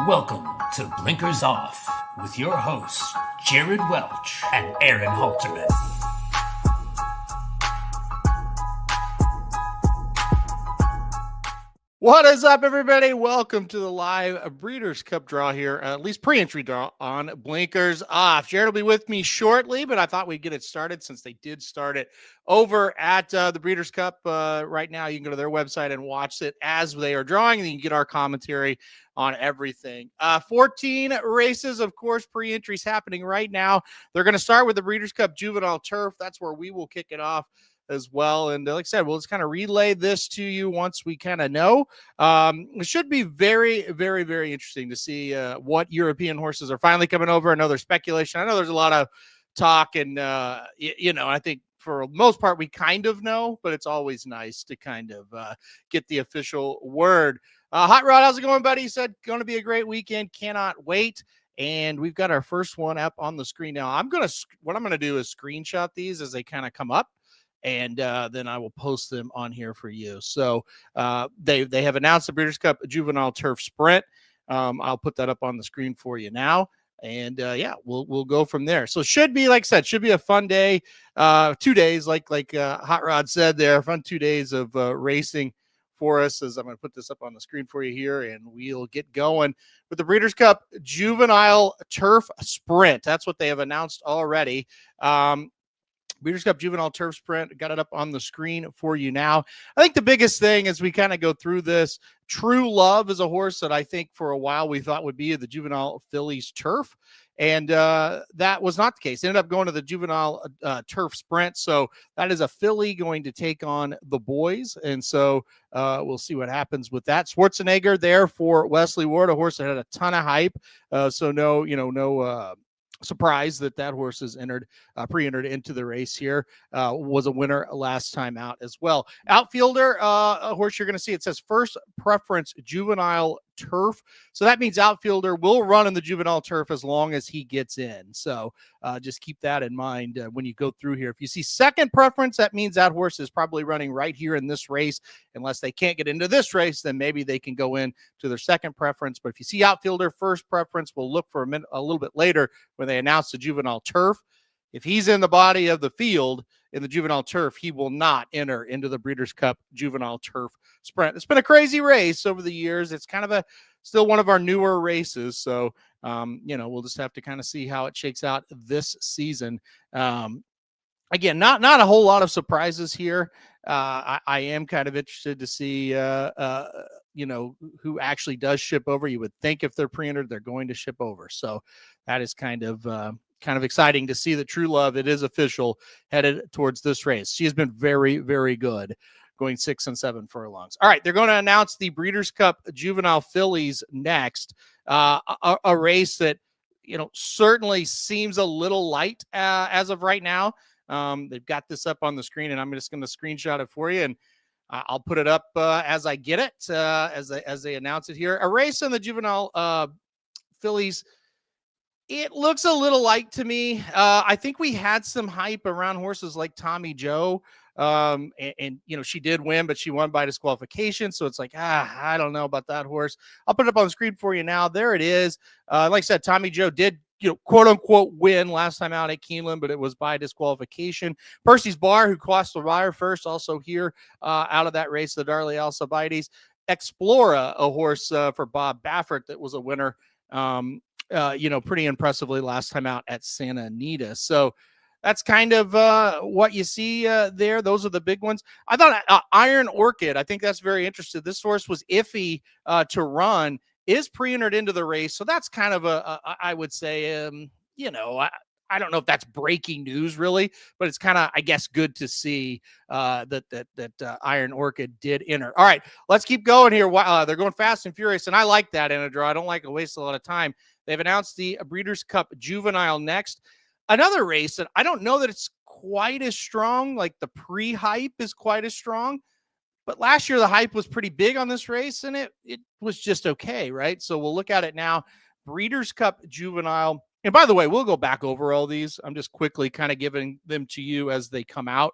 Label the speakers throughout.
Speaker 1: Welcome to Blinkers Off with your hosts, Jared Welch and Aaron Halterman.
Speaker 2: What is up, everybody? Welcome to the live Breeders' Cup draw here, at least pre-entry draw on Blinkers Off. Jared will be with me shortly, but I thought we'd get it started since they did start it over at the Breeders' Cup. Right now, you can go to their website and watch it as they are drawing, and you can get our commentary on everything. 14 races, of course, pre-entries happening right now. They're going to start with the Breeders' Cup Juvenile Turf. That's where we will kick it off as well. And like I said, we'll just kind of relay this to you once we kind of know. It should be very, very, very interesting to see what European horses are finally coming over. I know there's speculation. I know there's a lot of talk, and I think for the most part we kind of know, but it's always nice to kind of get the official word. Hot Rod, how's it going, buddy? He said going to be a great weekend. Cannot wait. And we've got our first one up on the screen now. What I'm gonna do is screenshot these as they kind of come up, and then I will post them on here for you. So they have announced the Breeders' Cup Juvenile Turf Sprint. I'll put that up on the screen for you now. And we'll go from there. So should be, like I said, should be a fun day. 2 days, like Hot Rod said there, fun 2 days of racing for us. As I'm going to put this up on the screen for you here, and we'll get going with the Breeders' Cup Juvenile Turf Sprint. That's what they have announced already. Breeders' Cup Juvenile Turf Sprint, got it up on the screen for you now. I think the biggest thing as we kind of go through this, True Love is a horse that I think for a while we thought would be the Juvenile Fillies Turf, and that was not the case. Ended up going to the Juvenile Turf Sprint, so that is a filly going to take on the boys, and so we'll see what happens with that. Schwarzenegger there for Wesley Ward, a horse that had a ton of hype, so no surprised that horse is pre-entered into the race here. Was a winner last time out as well. Outfielder, a horse you're going to see, it says first preference Juvenile Turf. So that means outfielder will run in the Juvenile Turf as long as he gets in. So just keep that in mind when you go through here. If you see second preference, that means that horse is probably running right here in this race. Unless they can't get into this race, then maybe they can go in to their second preference. But if you see outfielder first preference, we'll look for a little bit later when they announce the Juvenile Turf. If he's in the body of the field in the Juvenile Turf, he will not enter into the Breeders' Cup Juvenile Turf Sprint. It's been a crazy race over the years. It's kind of still one of our newer races. So, we'll just have to kind of see how it shakes out this season. Again, not a whole lot of surprises here. I am kind of interested to see, who actually does ship over. You would think if they're pre-entered, they're going to ship over. So that is kind of exciting to see that True Love, it is official, headed towards this race. She has been very, very good, going 6 and 7 furlongs. All right, they're going to announce the Breeders' Cup Juvenile Fillies next. A race that, certainly seems a little light as of right now. They've got this up on the screen, and I'm just going to screenshot it for you, and I'll put it up as I get it, as they announce it here. A race in the Juvenile Fillies. It looks a little light to me. I think we had some hype around horses like Tommy Joe. And she did win, but she won by disqualification. So it's like, I don't know about that horse. I'll put it up on the screen for you now. There it is. Like I said, Tommy Joe did, quote unquote win last time out at Keeneland, but it was by disqualification. Percy's Bar, who crossed the wire first, also here out of that race, the Darley Alcibiades. Explora, a horse for Bob Baffert that was a winner. Pretty impressively last time out at Santa Anita. So that's kind of what you see there. Those are the big ones. I thought Iron Orchid, I think that's very interesting. This horse was iffy to run, is pre-entered into the race. So that's kind of I would say, I don't know if that's breaking news really, but it's kind of, I guess, good to see that Iron Orchid did enter. All right, let's keep going here. They're going fast and furious, and I like that in a draw. I don't like to waste a lot of time. They've announced the Breeders' Cup Juvenile next. Another race that I don't know that it's quite as strong, like the pre-hype is quite as strong, but last year the hype was pretty big on this race, and it was just okay, right? So we'll look at it now. Breeders' Cup Juvenile And by the way, we'll go back over all these. I'm just quickly kind of giving them to you as they come out.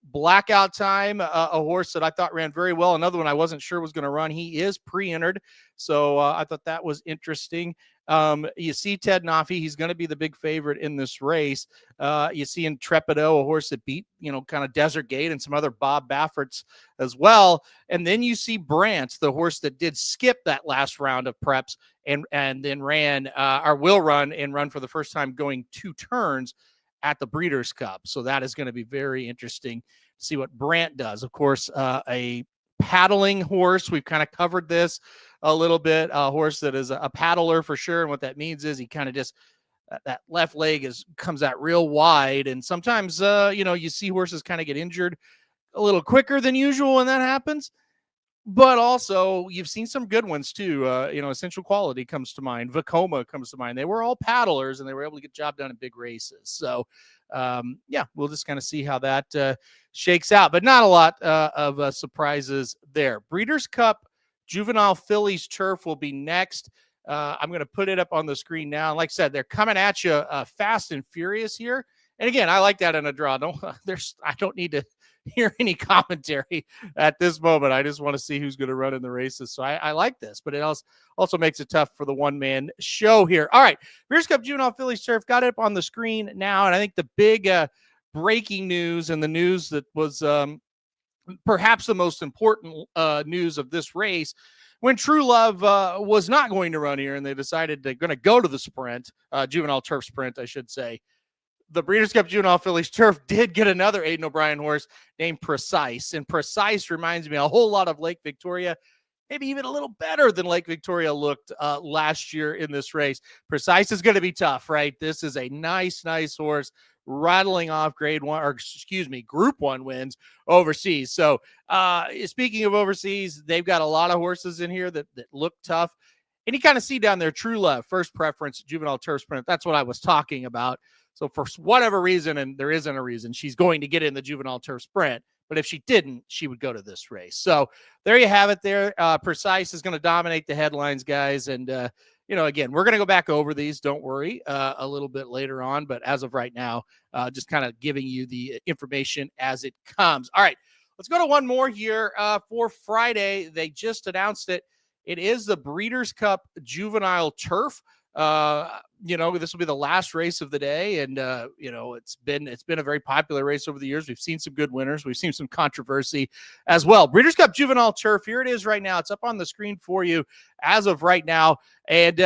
Speaker 2: Blackout Time, a horse that I thought ran very well. Another one I wasn't sure was going to run. He is pre-entered, so I thought that was interesting. You see Ted Nafi, he's going to be the big favorite in this race. You see Intrepido, a horse that beat, kind of Desert Gate and some other Bob Bafferts as well. And then you see Brant, the horse that did skip that last round of preps and then ran or will run and run for the first time going 2 turns at the Breeders' Cup. So that is going to be very interesting to see what Brant does. Of course, a paddling horse. We've kind of covered this a little bit. A horse that is a paddler for sure. And what that means is he kind of just that left leg comes out real wide. And sometimes, you see horses kind of get injured a little quicker than usual when that happens. But also, you've seen some good ones too. Essential Quality comes to mind. Vacoma comes to mind. They were all paddlers, and they were able to get job done in big races. So, we'll just kind of see how that shakes out. But not a lot of surprises there. Breeders' Cup Juvenile Fillies Turf will be next. I'm going to put it up on the screen now. Like I said, they're coming at you fast and furious here. And again, I like that in a draw. I don't need to hear any commentary at this moment. I just want to see who's going to run in the races. So I like this, but it also makes it tough for the one-man show here. All right, Breeders' Cup Juvenile Fillies Turf got it up on the screen now, and I think the big breaking news and the news that was perhaps the most important news of this race, when True Love was not going to run here and they decided they're going to go to the sprint, Juvenile Turf Sprint, I should say. The Breeders' Cup Juvenile Fillies Turf did get another Aidan O'Brien horse named Precise. And Precise reminds me a whole lot of Lake Victoria, maybe even a little better than Lake Victoria looked last year in this race. Precise is going to be tough, right? This is a nice horse rattling off Group 1 wins overseas. So speaking of overseas, they've got a lot of horses in here that look tough. And you kind of see down there, True Love, first preference, Juvenile Turf Sprint. That's what I was talking about. So for whatever reason, and there isn't a reason, she's going to get in the Juvenile Turf Sprint. But if she didn't, she would go to this race. So there you have it there. Precise is going to dominate the headlines, guys. And, again, we're going to go back over these. Don't worry, a little bit later on. But as of right now, just kind of giving you the information as it comes. All right, let's go to one more here for Friday. They just announced it. It is the Breeders' Cup Juvenile Turf. This will be the last race of the day, and it's been a very popular race over the years. We've seen some good winners, we've seen some controversy as well. Breeders' Cup Juvenile Turf, here it is right now. It's up on the screen for you as of right now. And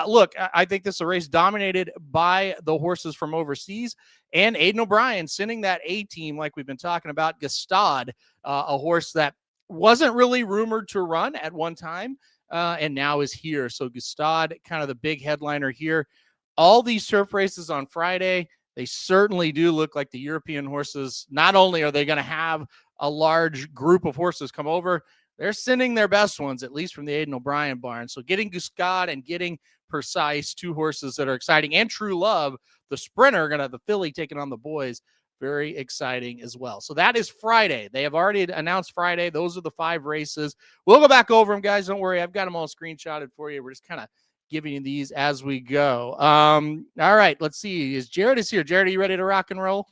Speaker 2: look, I think this is a race dominated by the horses from overseas, and Aidan O'Brien sending that A team like we've been talking about. Gestad, a horse that wasn't really rumored to run at one time, and now is here. So Gestad, kind of the big headliner here. All these turf races on Friday, they certainly do look like the European horses. Not only are they going to have a large group of horses come over, they're sending their best ones, at least from the Aidan O'Brien barn. So getting Gestad and getting Precise, 2 horses that are exciting, and True Love, the sprinter, going to have the filly taking on the boys. Very exciting as well. So that is Friday. They have already announced Friday. Those are the 5 races. We'll go back over them, guys. Don't worry. I've got them all screenshotted for you. We're just kind of giving you these as we go. All right. Let's see. Jared is here. Jared, are you ready to rock and roll?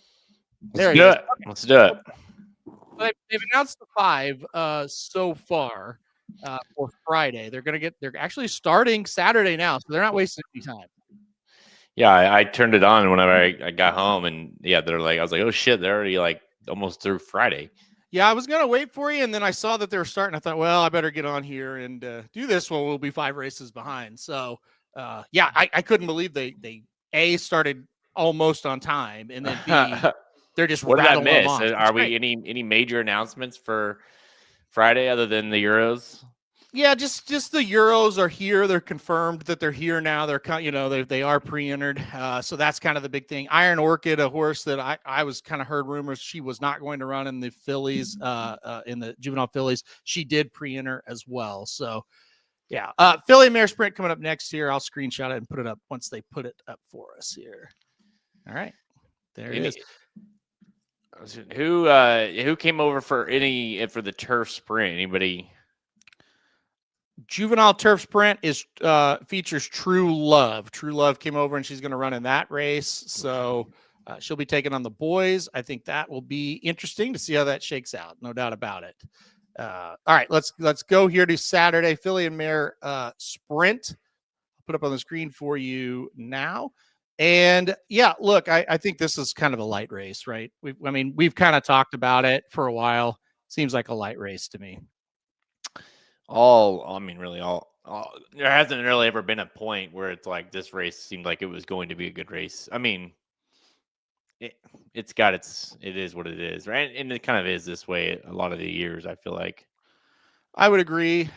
Speaker 3: Let's do it. Let's do it.
Speaker 2: They've announced the 5 so far for Friday. They're actually starting Saturday now, so they're not wasting any time.
Speaker 3: Yeah, I turned it on whenever I got home, and I was like, oh shit, they're already like almost through Friday.
Speaker 2: Yeah, I was gonna wait for you, and then I saw that they were starting. I thought, well, I better get on here and do this one. We'll be 5 races behind. So, I couldn't believe they A, started almost on time, and then B, they're just
Speaker 3: what did I miss?
Speaker 2: Off.
Speaker 3: Are we any major announcements for Friday other than the Euros?
Speaker 2: Yeah, just the Euros are here. They're confirmed that they're here now. They are pre-entered. So that's kind of the big thing. Iron Orchid, a horse that I was kind of heard rumors she was not going to run in the Fillies, in the Juvenile Fillies. She did pre-enter as well. So yeah, Filly Mare Sprint coming up next here. I'll screenshot it and put it up once they put it up for us here. All right, there it is.
Speaker 3: Who came over for the turf sprint? Anybody?
Speaker 2: Juvenile Turf Sprint is features True Love. True Love came over and she's going to run in that race. So she'll be taking on the boys. I think that will be interesting to see how that shakes out. No doubt about it. All right, let's go here to Saturday Filly and Mare Sprint. I'll put up on the screen for you now. And yeah, look, I think this is kind of a light race, right? We've kind of talked about it for a while. Seems like a light race to me.
Speaker 3: Really all. There hasn't really ever been a point where it's like this race seemed like it was going to be a good race. I mean, it is what it is, right? And it kind of is this way a lot of the years, I feel like.
Speaker 2: I would agree.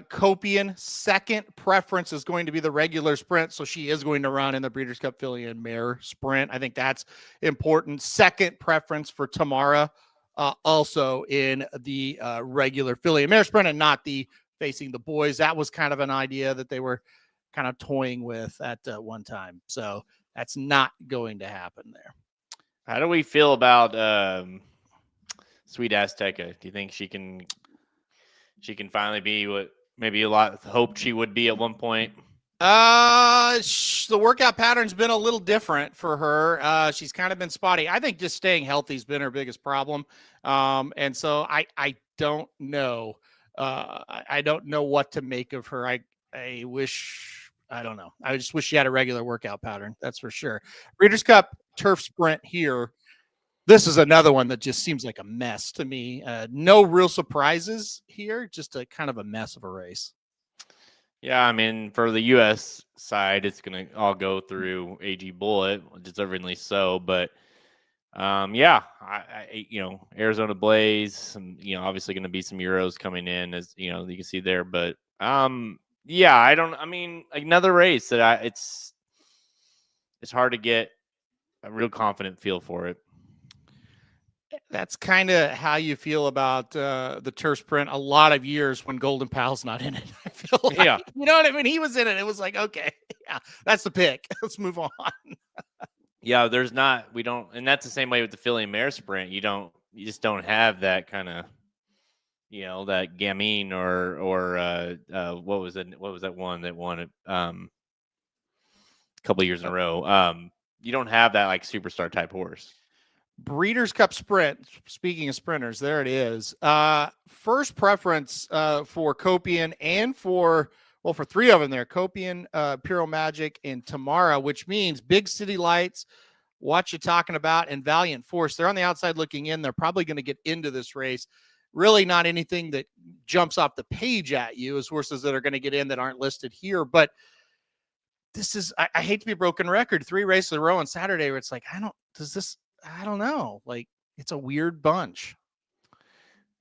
Speaker 2: Copian, second preference is going to be the regular sprint. So she is going to run in the Breeders' Cup Filly and Mare Sprint. I think that's important. Second preference for Tamara, also in the regular Filly and Mare Sprint, and not the facing the boys. That was kind of an idea that they were kind of toying with at one time. So that's not going to happen there.
Speaker 3: How do we feel about Sweet Azteca? Do you think she can finally be what maybe a lot hoped she would be at one point?
Speaker 2: The workout pattern's been a little different for her. She's kind of been spotty. I think just staying healthy has been her biggest problem. And so I don't know. I don't know what to make of her. I don't know. I just wish she had a regular workout pattern. That's for sure. Breeders' Cup Turf Sprint here. This is another one that just seems like a mess to me. No real surprises here. Just a kind of a mess of a race.
Speaker 3: Yeah, I mean, for the U.S. side, it's going to all go through AG Bullet, deservingly so. But, Arizona Blaze, obviously going to be some Euros coming in, as, you can see there. But, another race that it's hard to get a real confident feel for it.
Speaker 2: That's kind of how you feel about the turf sprint a lot of years when Golden Pal's not in it. I feel like,
Speaker 3: yeah,
Speaker 2: you know what I mean? He was in it. It was like, okay, yeah, that's the pick. Let's move on.
Speaker 3: Yeah, and that's the same way with the Filly and Mare Sprint. You just don't have that kind of, that Gamine or what was that one that won it a couple of years in a row. You don't have that like superstar type horse.
Speaker 2: Breeders' Cup Sprint. Speaking of sprinters, there it is. First preference for Copian and for three of them there: Copian, Puro Magic, and Tamara, which means Big City Lights, What You Talking About, and Valiant Force. They're on the outside looking in. They're probably going to get into this race. Really not anything that jumps off the page at you as horses that are going to get in that aren't listed here. But this is, I hate to be a broken record, 3 races in a row on Saturday where it's like, I don't know. Like, it's a weird bunch.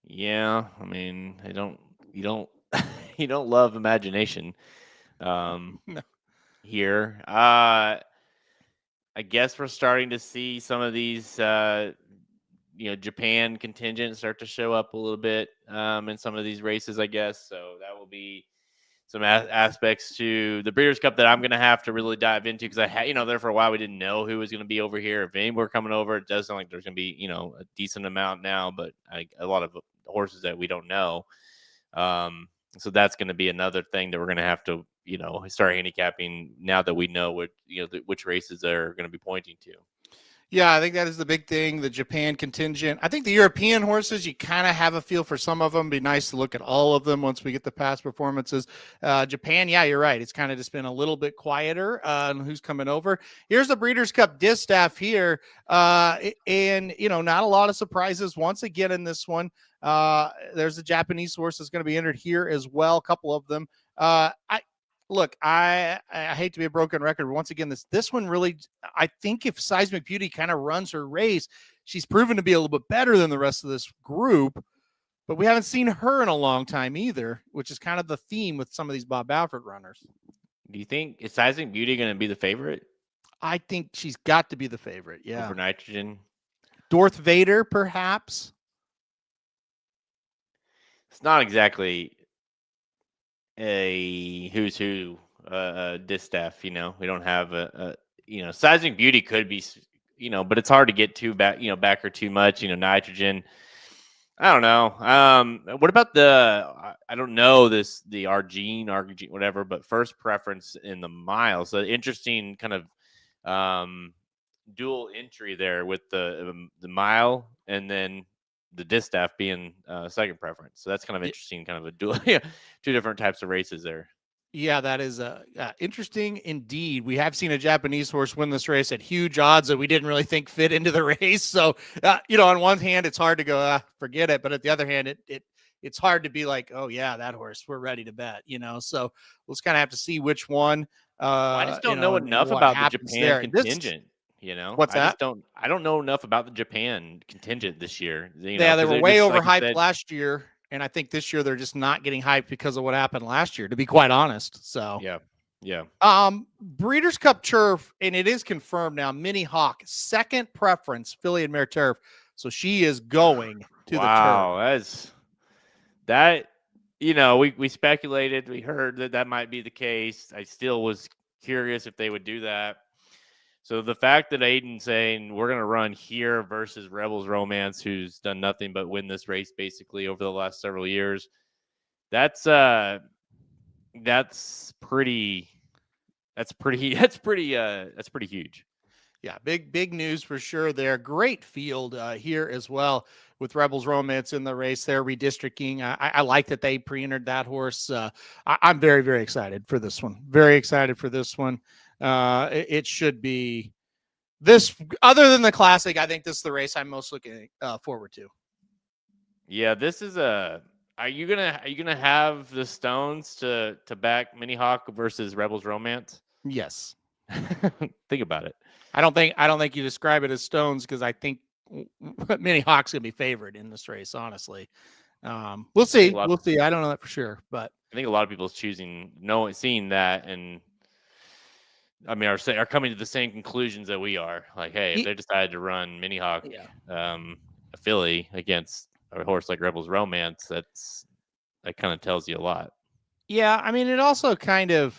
Speaker 3: Yeah, I mean, you don't love imagination
Speaker 2: No.
Speaker 3: here. I guess we're starting to see some of these Japan contingents start to show up a little bit in some of these races, I guess. So that will be some aspects to the Breeders' Cup that I'm going to have to really dive into, because there for a while we didn't know who was going to be over here. If any were coming over, it does sound like there's going to be, a decent amount now, but a lot of horses that we don't know. So that's going to be another thing that we're going to have to, start handicapping now that we know what, which races they're going to be pointing to.
Speaker 2: Yeah, I think that is the big thing, the Japan contingent. I think the European horses, you kind of have a feel for some of them. It'd be nice to look at all of them once we get the past performances. Japan, yeah, you're right. It's kind of just been a little bit quieter on who's coming over. Here's the Breeders' Cup Distaff here. And, not a lot of surprises once again in this one. There's a Japanese horse that's going to be entered here as well, a couple of them. Look, I hate to be a broken record, but once again, this one really, I think if Seismic Beauty kind of runs her race, she's proven to be a little bit better than the rest of this group, but we haven't seen her in a long time either, which is kind of the theme with some of these Bob Baffert runners.
Speaker 3: Do you think is Seismic Beauty going to be the favorite?
Speaker 2: I think she's got to be the favorite, yeah.
Speaker 3: Over Nitrogen?
Speaker 2: Darth Vader, perhaps?
Speaker 3: It's not exactly a who's who Distaff, we don't have a Seismic Beauty could be, but it's hard to get back her too much, Nitrogen. I don't know. What about I don't know the Argene, whatever, but first preference in the mile. So interesting kind of dual entry there with the mile and then the Distaff being second preference. So that's kind of interesting, kind of a dual, two different types of races there.
Speaker 2: Yeah, that is interesting indeed. We have seen a Japanese horse win this race at huge odds that we didn't really think fit into the race. So, on one hand, it's hard to go, forget it. But at the other hand, it's hard to be like, oh, yeah, that horse, we're ready to bet, So we'll just kind of have to see which one.
Speaker 3: I just don't know enough
Speaker 2: what
Speaker 3: about the
Speaker 2: happens
Speaker 3: Japan
Speaker 2: there.
Speaker 3: contingent.
Speaker 2: What's that?
Speaker 3: I don't know enough about the Japan contingent this year.
Speaker 2: Yeah, they were way overhyped last year. And I think this year they're just not getting hyped because of what happened last year, to be quite honest. So
Speaker 3: yeah.
Speaker 2: Breeders' Cup turf, and it is confirmed now. Minihawk, second preference, filly and mare turf. So she is going to the turf.
Speaker 3: Wow, that. We speculated, we heard that might be the case. I still was curious if they would do that. So the fact that Aiden's saying we're going to run here versus Rebels Romance, who's done nothing but win this race basically over the last several years, that's pretty huge.
Speaker 2: Yeah, big news for sure there. Great field here as well with Rebels Romance in the race there, redistricting. I like that they pre-entered that horse. I'm very, very excited for this one. Very excited for this one. It should be this, other than the Classic, I think this is the race I'm most looking forward to.
Speaker 3: Yeah, this is are you gonna have the stones to back Minihawk versus Rebels Romance?
Speaker 2: Yes.
Speaker 3: Think about it.
Speaker 2: I don't think you describe it as stones, because I think Minihawk's gonna be favored in this race. Honestly, we'll see. We'll see. I don't know that for sure, but
Speaker 3: I think a lot of people's seeing that, and I mean, are coming to the same conclusions that we are. Like, hey, if they decided to run Minihawk, a filly against a horse like Rebels Romance, that kind of tells you a lot.
Speaker 2: Yeah, I mean, it also it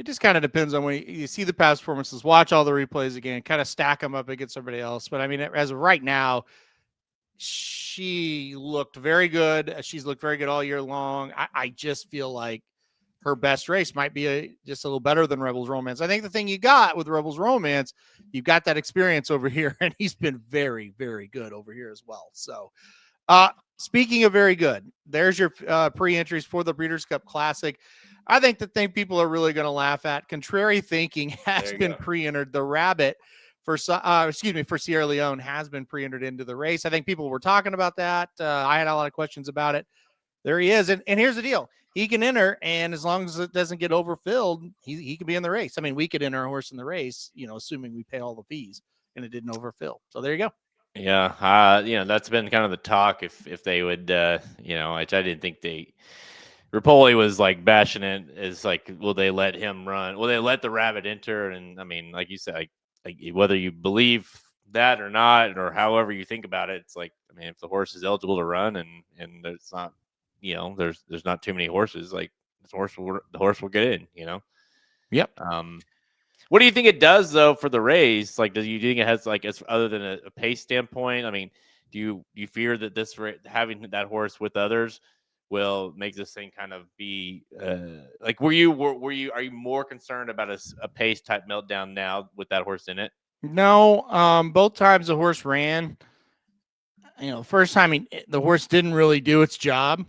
Speaker 2: just kind of depends on when you see the past performances, watch all the replays again, kind of stack them up against everybody else. But I mean, as of right now, she looked very good. She's looked very good all year long. I just feel like her best race might be just a little better than Rebels Romance. I think the thing you got with Rebels Romance, you've got that experience over here, and he's been very, very good over here as well. So, speaking of very good, there's your pre-entries for the Breeders' Cup Classic. I think the thing people are really going to laugh at, contrary thinking, has been pre-entered. The Rabbit for Sierra Leone has been pre-entered into the race. I think people were talking about that. I had a lot of questions about it. There he is. And here's the deal. He can enter, and as long as it doesn't get overfilled, he can be in the race. I mean, we could enter a horse in the race, assuming we pay all the fees and it didn't overfill. So there you go.
Speaker 3: Yeah. That's been kind of the talk if they would, which I didn't think Rapoli was like bashing it, is like, will they let him run? Will they let the Rabbit enter? And I mean, like you said, like whether you believe that or not, or however you think about it, it's like, I mean, if the horse is eligible to run and it's not, there's not too many horses, like the horse will get in,
Speaker 2: Yep.
Speaker 3: What do you think it does though for the race? Like, do you think it has, like, as other than a pace standpoint? I mean, do you fear that having that horse with others will make this thing kind of be like, are you more concerned about a pace type meltdown now with that horse in it?
Speaker 2: No, both times the horse ran, first time the horse didn't really do its job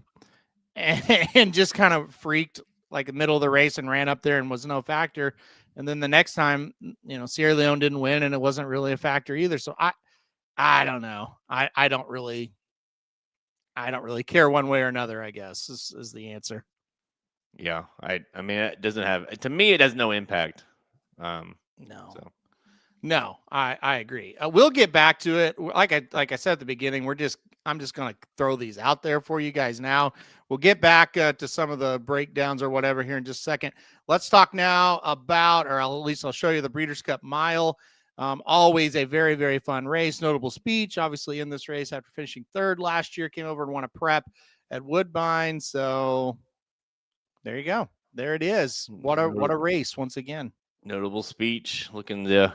Speaker 2: and just kind of freaked like the middle of the race and ran up there and was no factor. And then the next time, Sierra Leone didn't win and it wasn't really a factor either. So I don't know. I don't really care one way or another, I guess is the answer.
Speaker 3: Yeah. I mean, it doesn't have, to me, it has no impact.
Speaker 2: No, I agree. We'll get back to it. Like I said at the beginning, I'm just going to throw these out there for you guys now. We'll get back to some of the breakdowns or whatever here in just a second. Let's talk now about, or at least I'll show you the Breeders' Cup Mile. Always a very, very fun race. Notable speech, obviously, in this race after finishing third last year, came over and won a prep at Woodbine. So there you go. There it is. What a race once again.
Speaker 3: Notable speech, looking to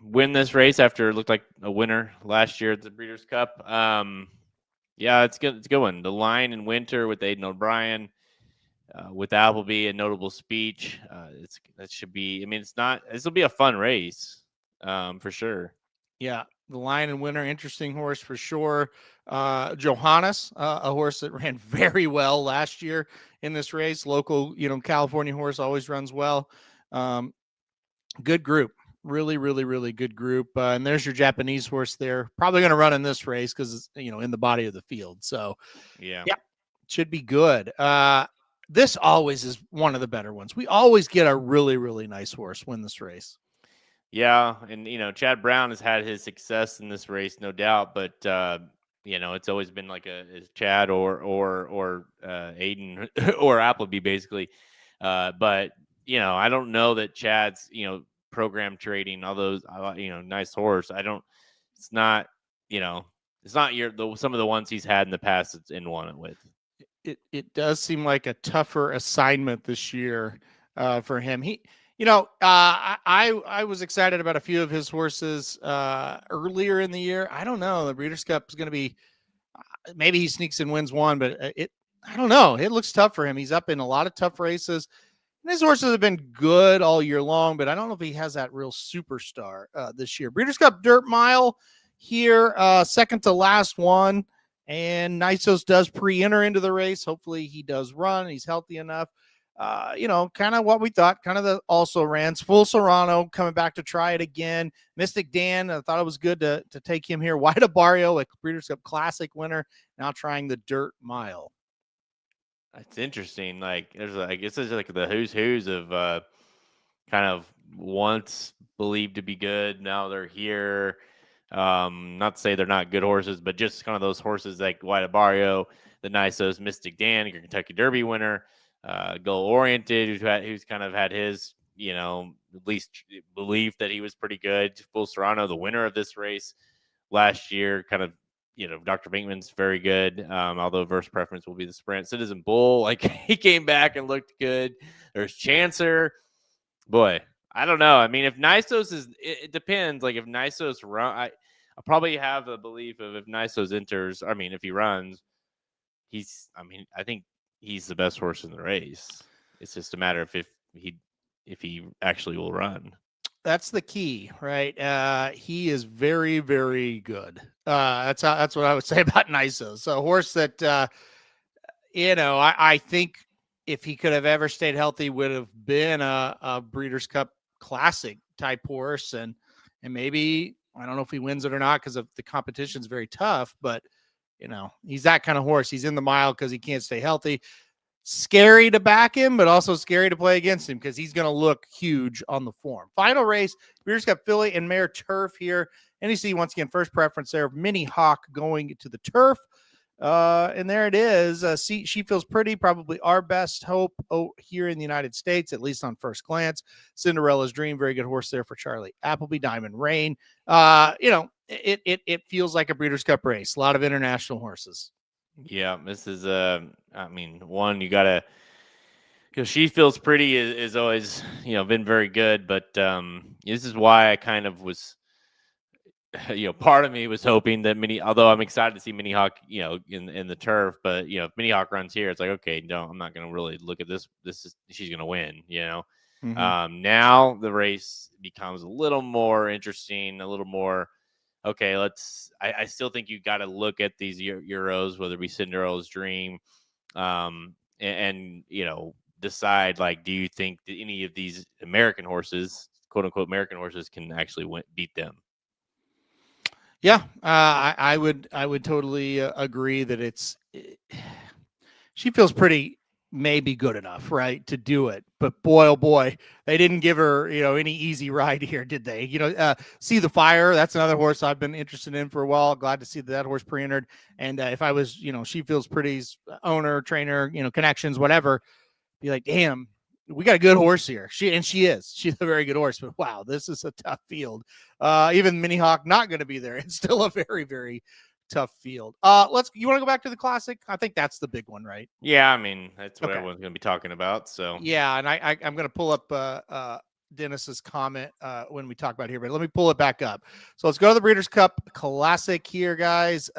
Speaker 3: win this race after it looked like a winner last year at the Breeders' Cup. Yeah, it's good. It's a good one. The line in winter with Aiden O'Brien, with Appleby, a notable speech. That should be. I mean, it's not. This will be a fun race, for sure.
Speaker 2: Yeah, the Lion and Winner, interesting horse for sure. Johannes, a horse that ran very well last year in this race. Local, California horse, always runs well. Good group. Really, really, really good group. And there's your Japanese horse there. Probably going to run in this race because it's, in the body of the field. So,
Speaker 3: yeah,
Speaker 2: should be good. This always is one of the better ones. We always get a really, really nice horse win this race.
Speaker 3: Yeah, and Chad Brown has had his success in this race, no doubt. But it's always been like a Chad or Aiden or Appleby, basically. But I don't know that Chad's program trading, all those nice horse. It's not some of the ones he's had in the past. It's in one with.
Speaker 2: It does seem like a tougher assignment this year for him. I was excited about a few of his horses earlier in the year. I don't know. The Breeders' Cup is going to be, maybe he sneaks and wins one, but I don't know. It looks tough for him. He's up in a lot of tough races. And his horses have been good all year long, but I don't know if he has that real superstar this year. Breeders' Cup Dirt Mile here, second to last one. And Nisos does pre-enter into the race. Hopefully he does run. He's healthy enough. Kind of what we thought, kind of the also rans. Full Serrano coming back to try it again. Mystic Dan, I thought it was good to take him here. White Barrio, a Breeders' Cup Classic winner, now trying the Dirt Mile.
Speaker 3: That's interesting. Like, I guess it's like the who's of kind of once believed to be good. Now they're here. Not to say they're not good horses, but just kind of those horses like White Barrio, the Nisos, Mystic Dan, your Kentucky Derby winner, goal oriented, who's kind of had his, at least belief that he was pretty good. Full Serrano, the winner of this race last year, kind of, Dr. Binkman's very good. Although verse preference will be the sprint. Citizen Bull, like he came back and looked good. There's Chancer. Boy, I don't know. I mean, if Nisos it depends. Like if Nisos run, I probably have a belief of if Nisos enters. I mean, if he runs, I think he's the best horse in the race. It's just a matter of if he actually will run.
Speaker 2: That's the key, right? He is very, very good. That's what I would say about Nisos. So a horse that, I think if he could have ever stayed healthy, would have been a Breeders' Cup Classic type horse. And maybe, I don't know if he wins it or not because of the competition's very tough, but he's that kind of horse. He's in the mile because he can't stay healthy. Scary to back him, but also scary to play against him because he's going to look huge on the form. Final race, Breeders' Cup Filly and Mare Turf here. NEC, once again, first preference there. Minihawk going to the turf. And there it is. She feels pretty, probably our best hope here in the United States, at least on first glance. Cinderella's Dream, very good horse there for Charlie Appleby. Diamond Rain. It feels like a Breeders' Cup race. A lot of international horses.
Speaker 3: Yeah, this is one you gotta, because She Feels Pretty is always been very good, but this is why I kind of was, part of me was hoping that although I'm excited to see Minihawk in the turf, but if Minihawk runs here, it's like, okay, no, I'm not gonna really look at this she's gonna win.
Speaker 2: Mm-hmm.
Speaker 3: Now the race becomes a little more interesting, a little more. Okay, I still think you got to look at these Euros, whether it be Cinderella's Dream, and decide, like, do you think that any of these American horses, quote unquote American horses, can actually beat them?
Speaker 2: Yeah, I would totally agree that She Feels Pretty may be good enough, right, to do it. But boy, oh boy, they didn't give her, any easy ride here, did they? See the Fire. That's another horse I've been interested in for a while. Glad to see that horse pre-entered. And if I was, She Feels Pretty's owner, trainer, connections, whatever, be like, damn, we got a good horse here. She's a very good horse, but wow, this is a tough field. Even Minihawk not going to be there. It's still a very, very tough field. You want to go back to the Classic? I think that's the big one, right?
Speaker 3: Yeah, I mean, that's what everyone's going to be talking about. So
Speaker 2: yeah, and I'm going to pull up Dennis's comment when we talk about it here, but let me pull it back up. So let's go to the Breeders' Cup Classic here, guys.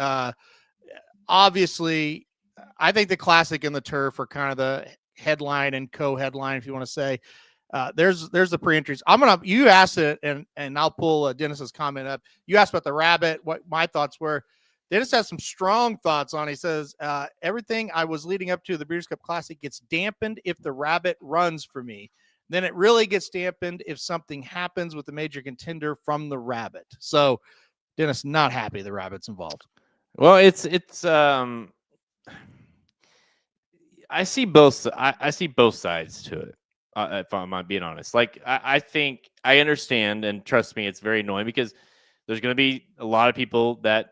Speaker 2: Obviously, I think the Classic and the Turf are kind of the headline and co-headline, if you want to say. There's the pre-entries. You asked it, and I'll pull Dennis's comment up. You asked about the rabbit, what my thoughts were. Dennis has some strong thoughts on. He says, everything I was leading up to the Breeders' Cup Classic gets dampened if the rabbit runs for me. Then it really gets dampened if something happens with the major contender from the rabbit. So Dennis not happy the rabbit's involved.
Speaker 3: Well, it's I see both. I see both sides to it. If I'm being honest, like I think I understand, and trust me, it's very annoying because there's going to be a lot of people that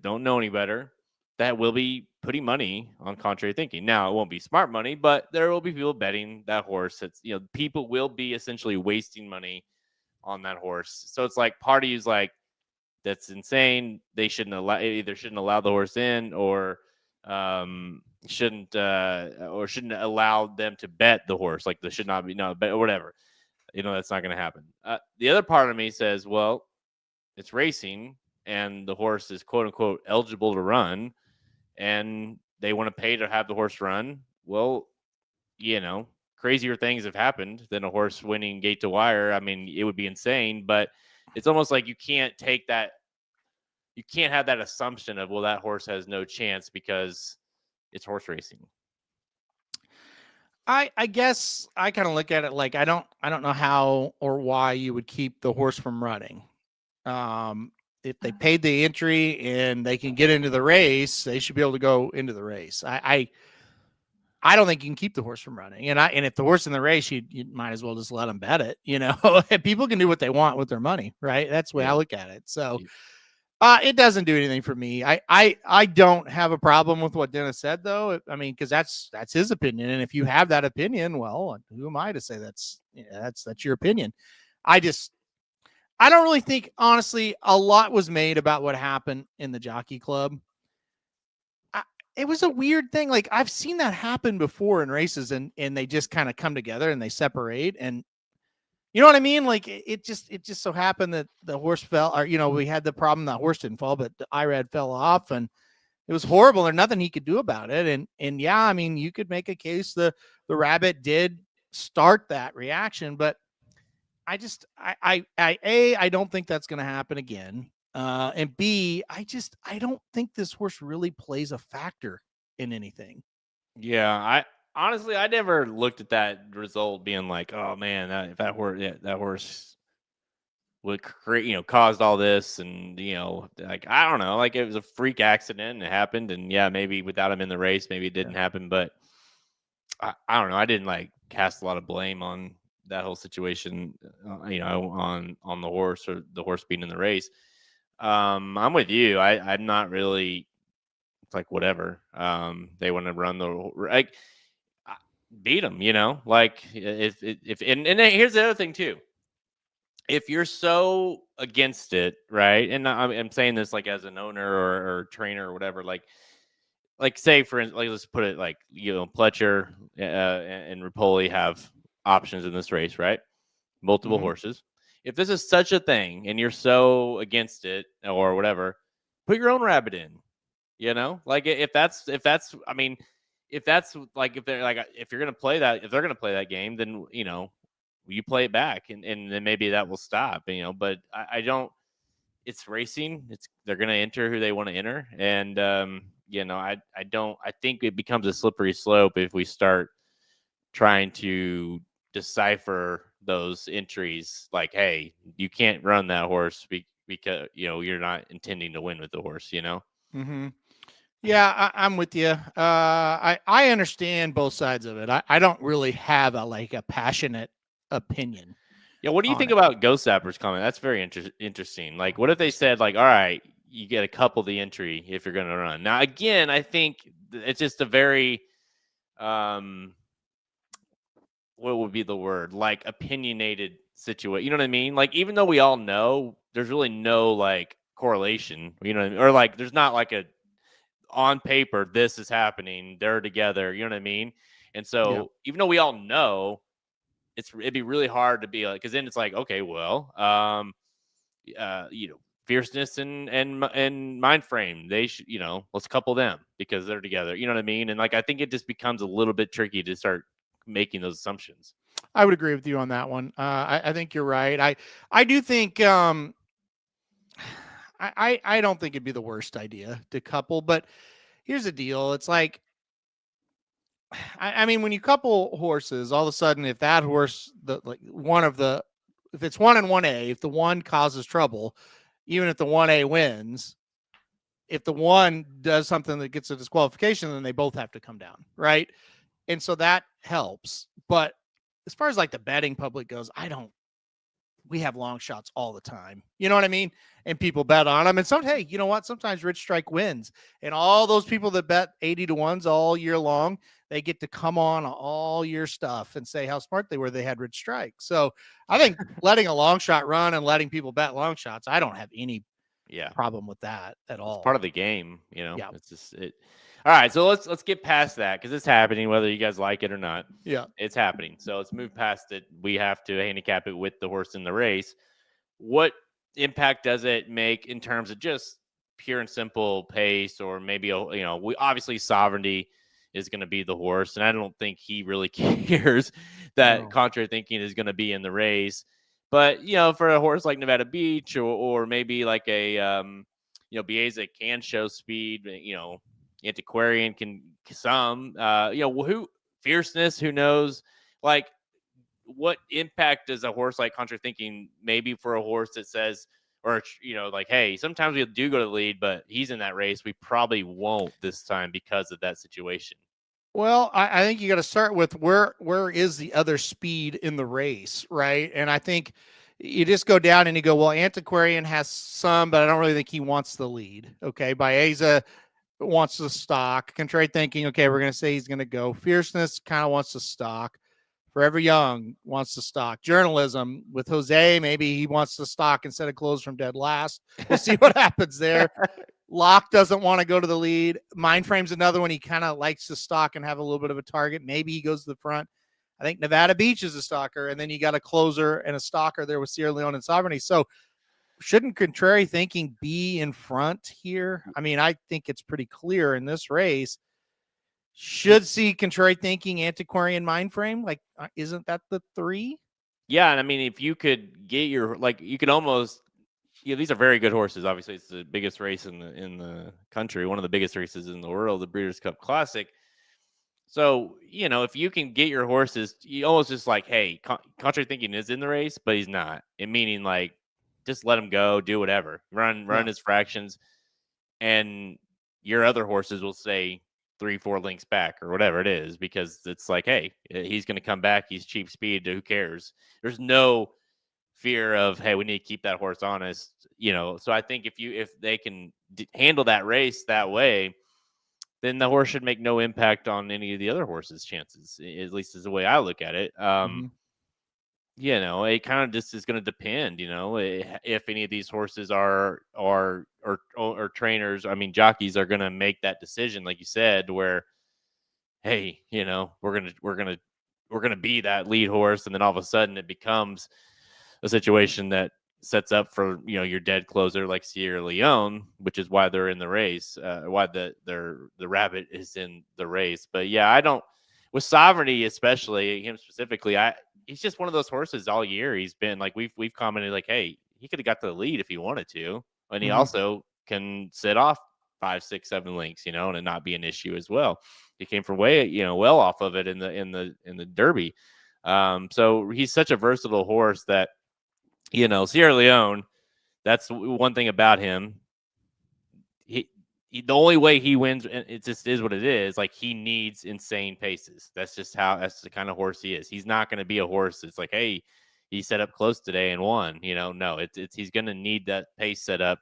Speaker 3: don't know any better that will be putting money on contrary thinking. Now, it won't be smart money, but there will be people betting that horse. It's, people will be essentially wasting money on that horse. So it's like part of you's like, that's insane. They shouldn't allow the horse in, or shouldn't allow them to bet the horse. Like there should not be bet or whatever. That's not going to happen. The other part of me says, well, it's racing, and the horse is quote unquote eligible to run, and they want to pay to have the horse run. Well, crazier things have happened than a horse winning gate to wire. I mean, it would be insane, but it's almost like you can't have that assumption of, well, that horse has no chance because it's horse racing.
Speaker 2: I guess I kind of look at it like I don't know how or why you would keep the horse from running. If they paid the entry and they can get into the race, they should be able to go into the race. I don't think you can keep the horse from running. And if the horse in the race, you might as well just let them bet it. People can do what they want with their money, right? That's the way I look at it. So it doesn't do anything for me. I don't have a problem with what Dennis said, though. I mean, because that's his opinion, and if you have that opinion, well, who am I to say that's your opinion? I don't really think, honestly, a lot was made about what happened in the Jockey Club. It was a weird thing. Like, I've seen that happen before in races, and they just kind of come together and they separate. And you know what I mean? Like, it just so happened that the horse fell, or, we had the problem that horse didn't fall, but the IRAD fell off, and it was horrible. There's nothing he could do about it. And yeah, I mean, you could make a case the rabbit did start that reaction, but I don't think that's going to happen again. And B, I don't think this horse really plays a factor in anything.
Speaker 3: Yeah, I never looked at that result being like, oh man, that horse would create, caused all this, and like, I don't know, like it was a freak accident and it happened, and yeah, maybe without him in the race, maybe it didn't happen, but I don't know. I didn't like cast a lot of blame on that whole situation, on the horse or the horse being in the race. I'm with you. I'm not really, it's like whatever. They want to run beat them, like if and here's the other thing too. If you're so against it, right? And I'm saying this like as an owner or trainer or whatever, like say for instance, like let's put it like, Pletcher and Rapoli have options in this race, right? Multiple horses. If this is such a thing and you're so against it or whatever, put your own rabbit in. Like if you're gonna play that, if they're gonna play that game, then you play it back, and then maybe that will stop. But I don't. It's racing. They're gonna enter who they want to enter, and I don't. I think it becomes a slippery slope if we start trying to decipher those entries like, hey, you can't run that horse because you're not intending to win with the horse.
Speaker 2: Yeah, I'm with you. I understand both sides of it. I don't really have a passionate opinion.
Speaker 3: Yeah, what do you think about Ghost Zapper's comment? That's very interesting. Like, what if they said, like, all right, you get a couple the entry if you're going to run? Now, again, I think it's just a very, what would be the word? Like, opinionated situation. You know what I mean? Like, even though we all know, there's really no, like, correlation. You know what I mean? Or, like, there's not, like, on paper, this is happening. They're together. You know what I mean? And so, even though we all know, it'd be really hard to be like, because then it's like, okay, well, Fierceness and Mindframe, they should, let's couple them because they're together. You know what I mean? And like, I think it just becomes a little bit tricky to start making those assumptions.
Speaker 2: I would agree with you on that one. I think you're right. I do think I don't think it'd be the worst idea to couple, but here's the deal. It's like, I mean, when you couple horses, all of a sudden, if that horse, if it's 1 and 1A, if the one causes trouble, even if the 1A wins, if the one does something that gets a disqualification, then they both have to come down, right? And so that helps. But as far as like the betting public goes, we have long shots all the time. You know what I mean? And people bet on them. And hey, you know what? Sometimes Rich Strike wins. And all those people that bet 80 to 1s all year long, they get to come on all your stuff and say how smart they were. They had Rich Strike. So I think letting a long shot run and letting people bet long shots, I don't have any problem with that at all.
Speaker 3: It's part of the game,
Speaker 2: Yeah.
Speaker 3: It's just it. All right, so let's get past that because it's happening, whether you guys like it or not.
Speaker 2: Yeah,
Speaker 3: it's happening. So let's move past it. We have to handicap it with the horse in the race. What impact does it make in terms of just pure and simple pace, or maybe we obviously Sovereignty is going to be the horse, and I don't think he really cares that Contrary Thinking is going to be in the race. But for a horse like Nevada Beach, or maybe like a Bieza can show speed. Antiquarian can who Fierceness, who knows? Like, what impact does a horse like Contrary Thinking, maybe for a horse that says, or like, hey, sometimes we do go to the lead, but he's in that race, we probably won't this time because of that situation.
Speaker 2: Well, I think you got to start with where is the other speed in the race, right? And I think you just go down and you go, well, Antiquarian has some, but I don't really think he wants the lead. Okay, Bieza wants the stock. Contrary Thinking, okay, we're going to say he's going to go. Fierceness kind of wants the stock. Forever Young wants the stock. Journalism with Jose, maybe he wants the stock instead of close from dead last. We'll see what happens there. Locke doesn't want to go to the lead. Mindframe's another one. He kind of likes the stock and have a little bit of a target. Maybe he goes to the front. I think Nevada Beach is a stalker, and then you got a closer and a stalker there with Sierra Leone and Sovereignty. So shouldn't Contrary Thinking be in front here? I mean, I think it's pretty clear in this race. Should see Contrary Thinking, Antiquarian, Mindframe. Like, isn't that the 3?
Speaker 3: Yeah, and I mean, if you could get you could almost, these are very good horses. Obviously, it's the biggest race in the country, one of the biggest races in the world, the Breeders' Cup Classic. So, if you can get your horses, you almost just like, hey, Contrary Thinking is in the race, but he's not. And meaning, like, just let him go, do whatever, run his fractions, and your other horses will say 3-4 links back or whatever it is, because it's like, hey, he's going to come back. He's cheap speed. Who cares? There's no fear of, hey, we need to keep that horse honest. So I think if they can handle that race that way, then the horse should make no impact on any of the other horses' chances. At least is the way I look at it. It kind of just is going to depend, if any of these horses are trainers, I mean, jockeys are going to make that decision, like you said, where, hey, we're going to be that lead horse. And then all of a sudden it becomes a situation that sets up for, your dead closer like Sierra Leone, which is why they're in the race, why the rabbit is in the race. But yeah, I don't, with Sovereignty, especially him specifically, he's just one of those horses all year. He's been like, we've commented like, hey, he could have got to the lead if he wanted to, and he also can sit off 5, 6, 7 links, and it not be an issue as well. He came from way, well off of it in the Derby. So he's such a versatile horse that, Sierra Leone, that's one thing about him. The only way he wins, and it just is what it is, like, he needs insane paces. That's the kind of horse he is. He's not going to be a horse that's like, hey, he set up close today and won. No, it's he's going to need that pace set up.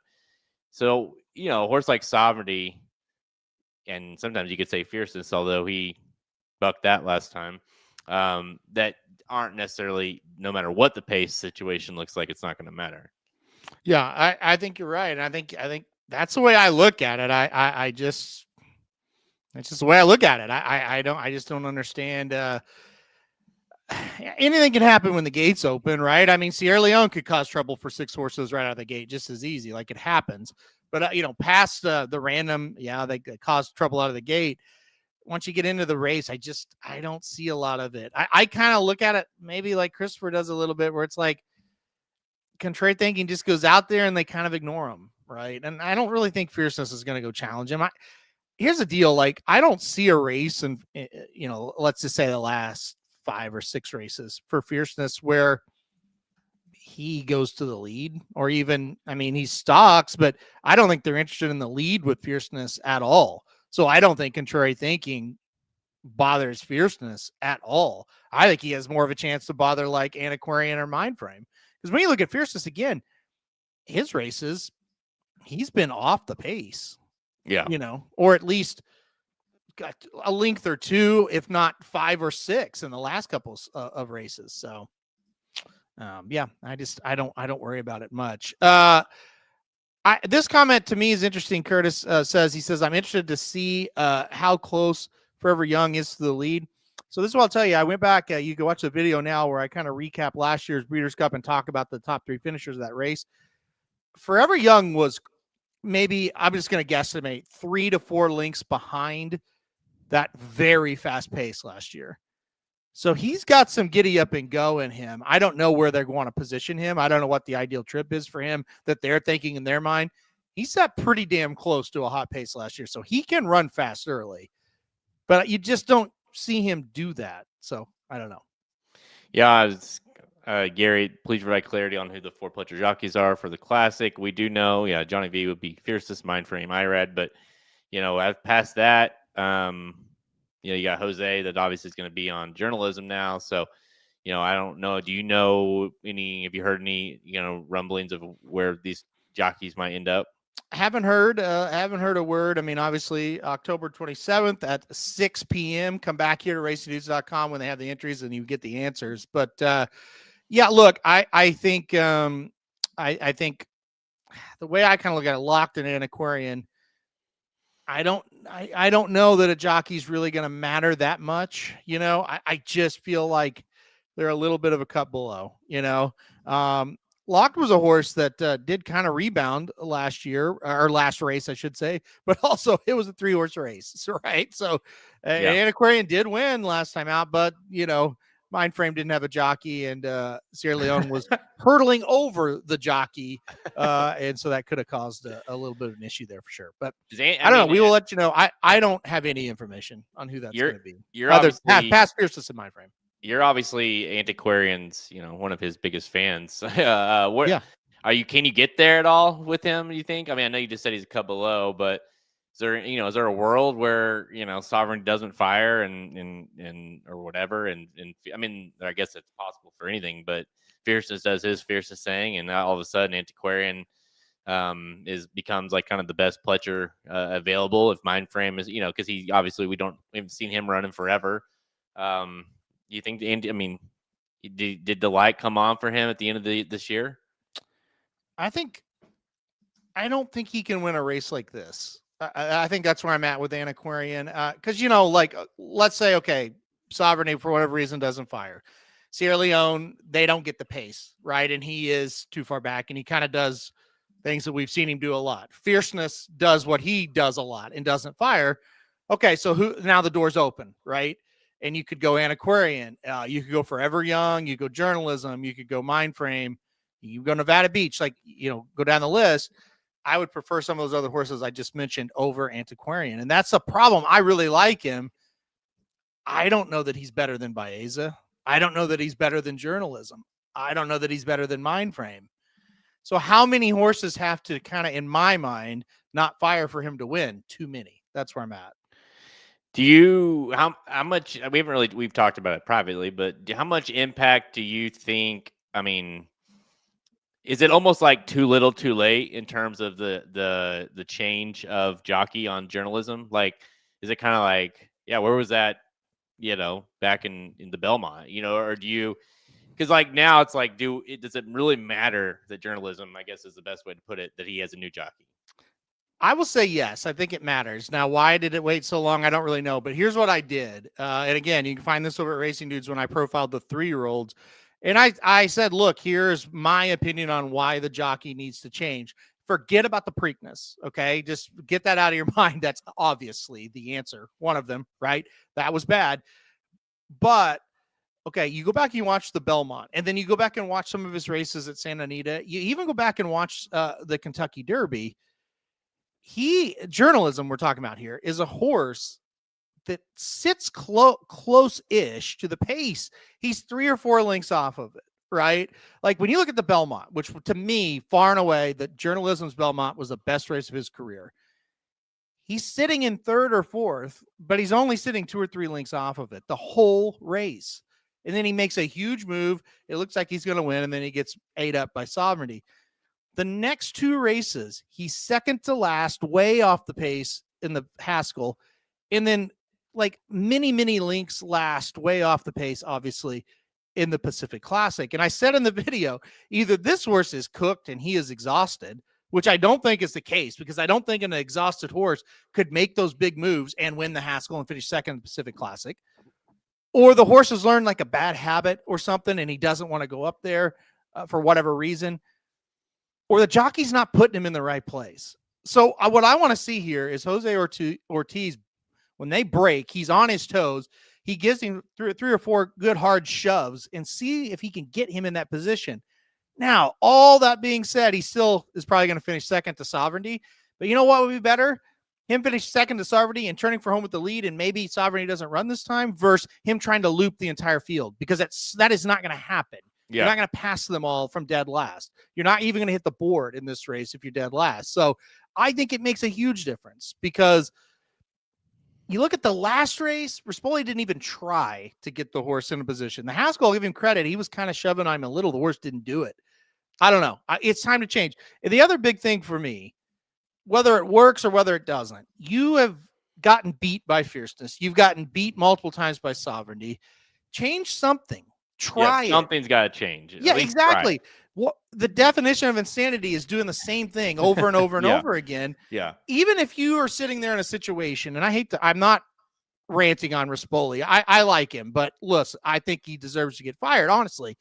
Speaker 3: So, a horse like Sovereignty, and sometimes you could say Fierceness, although he bucked that last time, that aren't necessarily, no matter what the pace situation looks like, it's not going to matter.
Speaker 2: Yeah, I think you're right. And I think that's the way I look at it. It's just the way I look at it. I just don't understand. anything can happen when the gates open, right? I mean, Sierra Leone could cause trouble for 6 horses right out of the gate just as easy. Like it happens. But, past the random, they cause trouble out of the gate. Once you get into the race, I don't see a lot of it. I kind of look at it maybe like Christopher does a little bit, where it's like contrary thinking just goes out there and they kind of ignore him, right? And I don't really think Fierceness is going to go challenge him. Here's the deal. Like, I don't see a race and, let's just say the last 5 or 6 races for Fierceness where he goes to the lead, or even, I mean, he stalks, but I don't think they're interested in the lead with Fierceness at all. So I don't think contrary thinking bothers Fierceness at all. I think he has more of a chance to bother like Antiquarian or Mindframe. Because when you look at Fierceness again, his races, he's been off the pace.
Speaker 3: Yeah.
Speaker 2: Or at least got a length or 2, if not 5 or 6 in the last couple of races. So, I don't worry about it much. This comment to me is interesting. Curtis says, I'm interested to see how close Forever Young is to the lead. So this is what I'll tell you. I went back. You can watch the video now where I kind of recap last year's Breeders' Cup and talk about the top 3 finishers of that race. Forever Young was maybe, I'm just going to guesstimate, 3 to 4 lengths behind that very fast pace last year. So he's got some giddy up and go in him. I don't know where they're going to position him. I don't know what the ideal trip is for him that they're thinking in their mind. He sat pretty damn close to a hot pace last year, so he can run fast early. But you just don't see him do that. So I don't know.
Speaker 3: Yeah, Gary, please provide clarity on who the 4 Pletcher jockeys are for the Classic. We do know, Johnny V would be Fierceness, Mindframe, IRAD, but past that, you got Jose that obviously is going to be on journalism now. So, I don't know. Do you know have you heard any, rumblings of where these jockeys might end up?
Speaker 2: Haven't heard a word. I mean, obviously October 27th at 6 p.m. Come back here to racingnews.com when they have the entries and you get the answers. But look, I think I think the way I kind of look at it, Locked and Antiquarian, I don't know that a jockey's really going to matter that much. I just feel like they're a little bit of a cut below, Locked was a horse that did kind of rebound last year, or last race, I should say, but also it was a 3-horse race, right? So Antiquarian did win last time out, but, Mindframe didn't have a jockey, and Sierra Leone was hurtling over the jockey, and so that could have caused a little bit of an issue there for sure. But I don't know. We will let you know. I don't have any information on who that's going to be.
Speaker 3: You're obviously
Speaker 2: past Fierceness and Mindframe.
Speaker 3: You're obviously Antiquarian's, one of his biggest fans. Can you get there at all with him, you think? I mean, I know you just said he's a cut below, but is there a world where, Sovereign doesn't fire and or whatever? And I mean, I guess it's possible for anything, but Fierceness does his Fierceness thing, and all of a sudden Antiquarian becomes like kind of the best Pletcher available if Mindframe is, because we haven't seen him running forever. You think did the light come on for him at the end of this year?
Speaker 2: I don't think he can win a race like this. I think that's where I'm at with Antiquarian. Because, let's say, okay, Sovereignty for whatever reason doesn't fire. Sierra Leone, they don't get the pace, right? And he is too far back, and he kind of does things that we've seen him do a lot. Fierceness does what he does a lot and doesn't fire. Okay, so now the door's open, right? And you could go Antiquarian. You could go Forever Young. You go Journalism. You could go Mindframe. You go Nevada Beach. Go down the list. I would prefer some of those other horses I just mentioned over Antiquarian. And that's a problem. I really like him. I don't know that he's better than Baeza. I don't know that he's better than Journalism. I don't know that he's better than Mindframe. So how many horses have to kind of, in my mind, not fire for him to win? Too many. That's where I'm at.
Speaker 3: Do you how much we've talked about it privately, but how much impact do you think? I mean, is it almost like too little, too late in terms of the change of jockey on Journalism? Like, is it kind of like, where was that, back in the Belmont, or do you? Because now it's like, does it really matter that Journalism, I guess is the best way to put it, that he has a new jockey?
Speaker 2: I will say yes. I think it matters. Now, why did it wait so long? I don't really know. But here's what I did. And again, you can find this over at Racing Dudes when I profiled the 3-year-olds. And I said, look, here's my opinion on why the jockey needs to change. Forget about the Preakness, okay? Just get that out of your mind. That's obviously the answer. One of them, right? That was bad. But, okay, you go back and you watch the Belmont, and then you go back and watch some of his races at Santa Anita. You even go back and watch the Kentucky Derby. Journalism we're talking about here is a horse that sits close-ish to the pace. He's 3 or 4 lengths off of it, right? Like when you look at the Belmont, which to me, far and away, the journalism's Belmont was the best race of his career. He's sitting in 3rd or 4th, but he's only sitting 2 or 3 lengths off of it the whole race. And then he makes a huge move. It looks like he's going to win, and then he gets ate up by Sovereignty. The next 2 races, he's second to last, way off the pace in the Haskell, and then like many links last, way off the pace, obviously, in the Pacific Classic. And I said in the video, either this horse is cooked and he is exhausted, which I don't think is the case, because I don't think an exhausted horse could make those big moves and win the Haskell and finish second in the Pacific Classic, or the horse has learned like a bad habit or something and he doesn't want to go up there for whatever reason, or the jockey's not putting him in the right place. So what I want to see here is Jose Ortiz, when they break, he's on his toes. He gives him 3 or 4 good hard shoves and see if he can get him in that position. Now, all that being said, he still is probably going to finish second to Sovereignty. But you know what would be better? Him finish second to Sovereignty and turning for home with the lead, and maybe Sovereignty doesn't run this time, versus him trying to loop the entire field, because that is not going to happen. Yeah. You're not going to pass them all from dead last. You're not even going to hit the board in this race if you're dead last. So I think it makes a huge difference, because you look at the last race, Rispoli didn't even try to get the horse in a position. The Haskell, I'll give him credit. He was kind of shoving on him a little. The horse didn't do it. I don't know. It's time to change. And the other big thing for me, whether it works or whether it doesn't, you have gotten beat by Fierceness. You've gotten beat multiple times by Sovereignty. Change something. Try it.
Speaker 3: Something's got to change.
Speaker 2: Yeah, exactly. What the definition of insanity is doing the same thing over and over and over again.
Speaker 3: Yeah.
Speaker 2: Even if you are sitting there in a situation, and I'm not ranting on Rispoli. I like him, but listen, I think he deserves to get fired, honestly.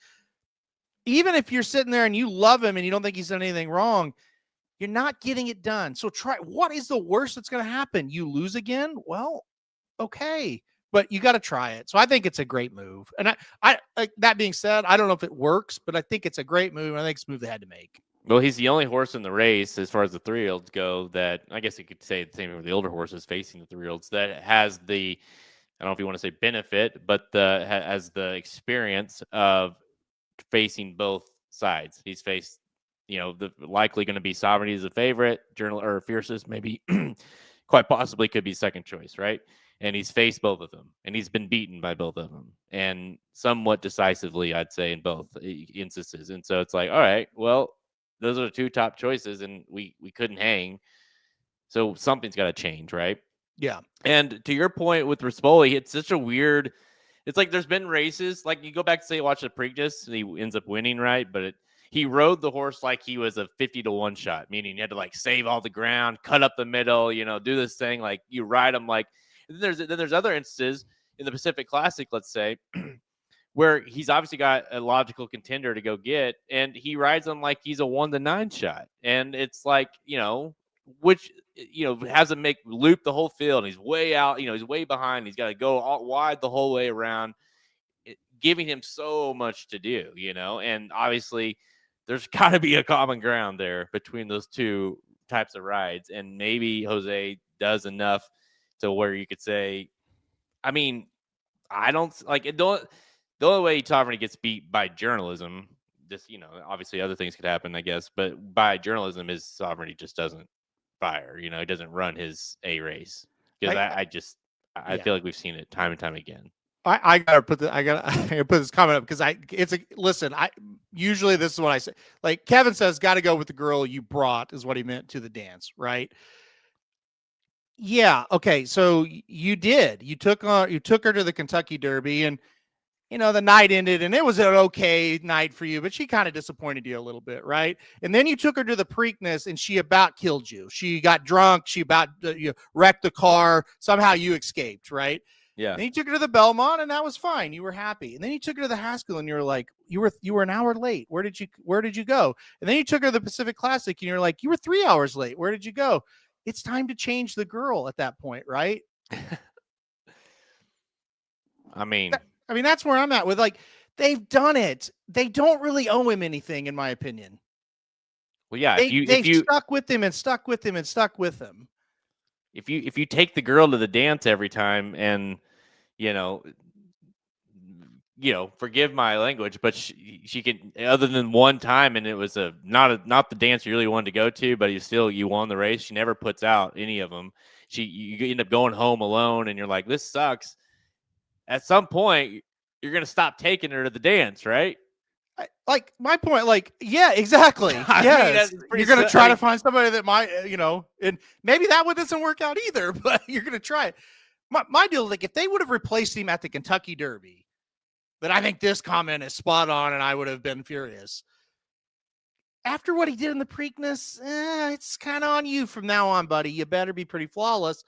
Speaker 2: Even if you're sitting there and you love him and you don't think he's done anything wrong, you're not getting it done. So try. What is the worst that's going to happen? You lose again? Well, okay. But you got to try it. So I think it's a great move. And I that being said, I don't know if it works, but I think it's a great move. I think it's a move they had to make.
Speaker 3: Well, he's the only horse in the race, as far as the 3-year-olds go, that I guess you could say the same for the older horses facing the 3-year-olds, that has the, I don't know if you want to say benefit, but has the experience of facing both sides. He's faced, the likely going to be Sovereignty as a favorite, or Fierceness maybe quite possibly could be second choice, right? And he's faced both of them, and he's been beaten by both of them, and somewhat decisively, I'd say, in both instances. And so it's like, all right, well, those are the 2 top choices, and we couldn't hang. So something's got to change, right?
Speaker 2: Yeah.
Speaker 3: And to your point with Rispoli, it's such a weird. It's like there's been races, like you go back to say watch the Preakness, and he ends up winning, right? But he rode the horse like he was a 50-1 shot, meaning you had to like save all the ground, cut up the middle, do this thing like you ride him like. Then there's other instances in the Pacific Classic, let's say, where he's obviously got a logical contender to go get, and he rides him like he's a 1-9 shot, and it's like which has him loop the whole field, and he's way out, he's way behind, he's got to go all wide the whole way around, giving him so much to do, and obviously there's got to be a common ground there between those 2 types of rides, and maybe Jose does enough to where you could say, I mean, I don't like it. The only way Sovereignty gets beat by journalism, just, obviously other things could happen, I guess, but by journalism is Sovereignty just doesn't fire, he doesn't run his A race, because I feel like we've seen it time and time again.
Speaker 2: I gotta put this comment up, because usually this is what I say. Like Kevin says, got to go with the girl you brought is what he meant to the dance, right? Yeah. Okay. So you took her to the Kentucky Derby, and the night ended and it was an okay night for you, but she kind of disappointed you a little bit, right? And then you took her to the Preakness and she about killed you. She got drunk. She about wrecked the car. Somehow you escaped, right?
Speaker 3: Yeah.
Speaker 2: Then you took her to the Belmont and that was fine. You were happy. And then you took her to the Haskell and you were like, you were an hour late. Where did you go? And then you took her to the Pacific Classic and you're like, you were 3 hours late. Where did you go? It's time to change the girl at that point, right?
Speaker 3: I mean,
Speaker 2: that's where I'm at with, like, they've done it. They don't really owe him anything, in my opinion.
Speaker 3: Well, yeah,
Speaker 2: they've stuck with him and stuck with him and stuck with him.
Speaker 3: If you take the girl to the dance every time and, forgive my language, but she can, other than one time, and it was not the dance you really wanted to go to, but you won the race. She never puts out any of them. You end up going home alone, and you're like, this sucks. At some point, you're gonna stop taking her to the dance, right?
Speaker 2: Like my point, like, yeah, exactly. Yes, you're gonna try to find somebody that might, and maybe that one doesn't work out either, but you're gonna try it. My deal, like, if they would have replaced him at the Kentucky Derby, then I think this comment is spot on, and I would have been furious. After what he did in the Preakness, it's kind of on you from now on, buddy. You better be pretty flawless.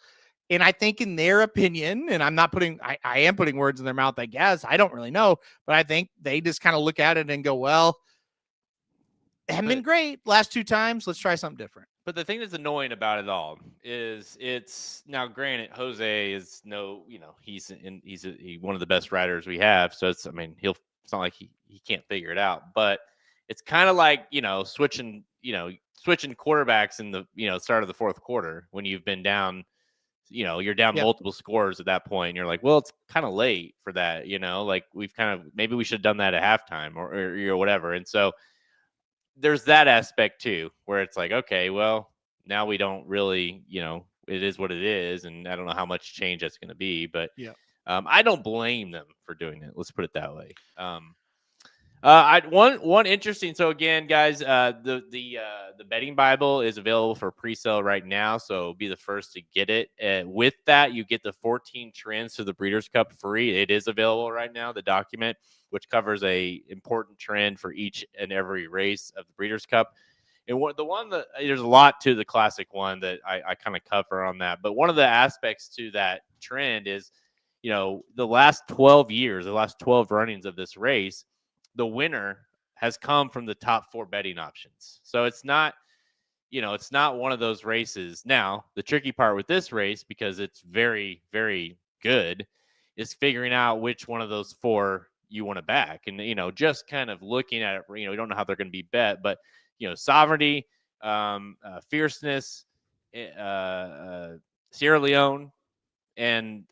Speaker 2: And I think in their opinion, and I am putting words in their mouth, I guess. I don't really know, but I think they just kind of look at it and go, well, it hasn't been great last 2 times. Let's try something different.
Speaker 3: But the thing that's annoying about it all is it's now, granted, Jose is he's one of the best riders we have. So it's not like he can't figure it out, but it's kind of like, switching quarterbacks in the, start of the fourth quarter when you've been down, you're down multiple scores at that point. And you're like, well, it's kind of late for that, like maybe we should have done that at halftime or whatever. And so there's that aspect too, where it's like, okay, well, now we don't really, it is what it is. And I don't know how much change that's going to be, but I don't blame them for doing it. Let's put it that way. One interesting. So again, guys, the betting Bible is available for pre-sale right now. So be the first to get it. With that, you get the 14 trends to the Breeders' Cup free. It is available right now. The document, which covers a important trend for each and every race of the Breeders' Cup. And there's a lot to the classic one that I kind of cover on that. But one of the aspects to that trend is, the last 12 years, the last 12 runnings of this race, the winner has come from the top 4 betting options. So it's not one of those races. Now, the tricky part with this race, because it's very, very good, is figuring out which one of those 4 you want to back. And, just kind of looking at it, we don't know how they're going to be bet, but, Sovereignty, Fierceness, Sierra Leone, and,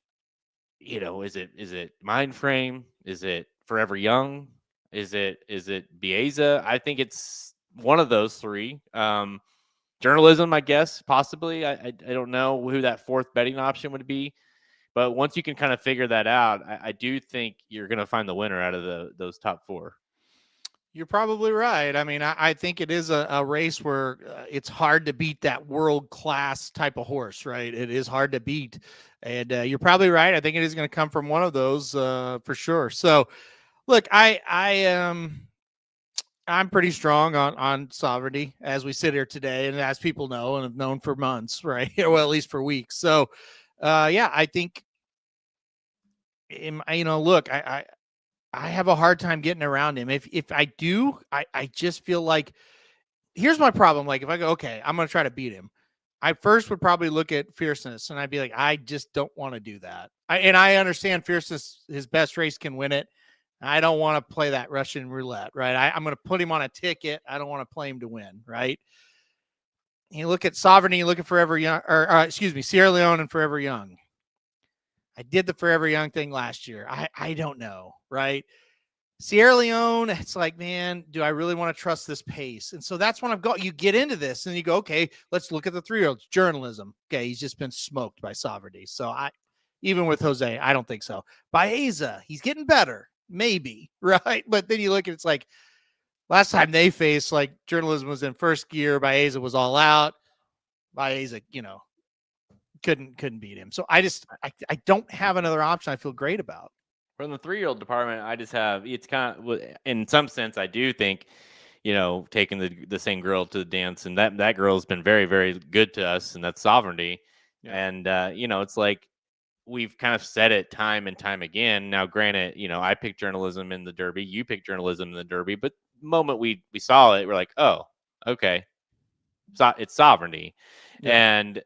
Speaker 3: is it Mindframe? Is it Forever Young? Is it Bieza? I think it's one of those 3. Journalism, I guess, possibly. I don't know who that 4th betting option would be. But once you can kind of figure that out, I do think you're going to find the winner out of those top 4.
Speaker 2: You're probably right. I think it is a race where it's hard to beat that world-class type of horse, right? It is hard to beat. And you're probably right. I think it is going to come from one of those for sure. So, look, I'm pretty strong on Sovereignty as we sit here today, and as people know and have known for months, right? Well, at least for weeks. So, I think, look, I have a hard time getting around him. If I do, I just feel like, here's my problem. Like, if I go, okay, I'm going to try to beat him, I first would probably look at Fierceness, and I'd be like, I just don't want to do that. I understand Fierceness, his best race can win it. I don't want to play that Russian roulette, right? I'm going to put him on a ticket. I don't want to play him to win, right? You look at Sovereignty, you look at Forever Young, Sierra Leone and Forever Young. I did the Forever Young thing last year. I don't know, right? Sierra Leone, it's like, man, do I really want to trust this pace? And so that's when you get into this and you go, okay, let's look at the 3-year-olds. Journalism. Okay, he's just been smoked by Sovereignty. So even with Jose, I don't think so. Baeza, he's getting better. Maybe, right? But then you look at it's like last time they faced, like, Journalism was in first gear, Baeza was all out. Baeza, couldn't beat him. So I don't have another option I feel great about.
Speaker 3: From the 3-year-old department, I just have it's kind of in some sense I do think, taking the same girl to the dance, and that girl has been very, very good to us, and that's Sovereignty.
Speaker 2: Yeah.
Speaker 3: And it's like we've kind of said it time and time again. Now, granted, I picked journalism in the Derby, you picked journalism in the Derby, but the moment we saw it, we're like, oh, okay, it's Sovereignty.
Speaker 2: Yeah.
Speaker 3: And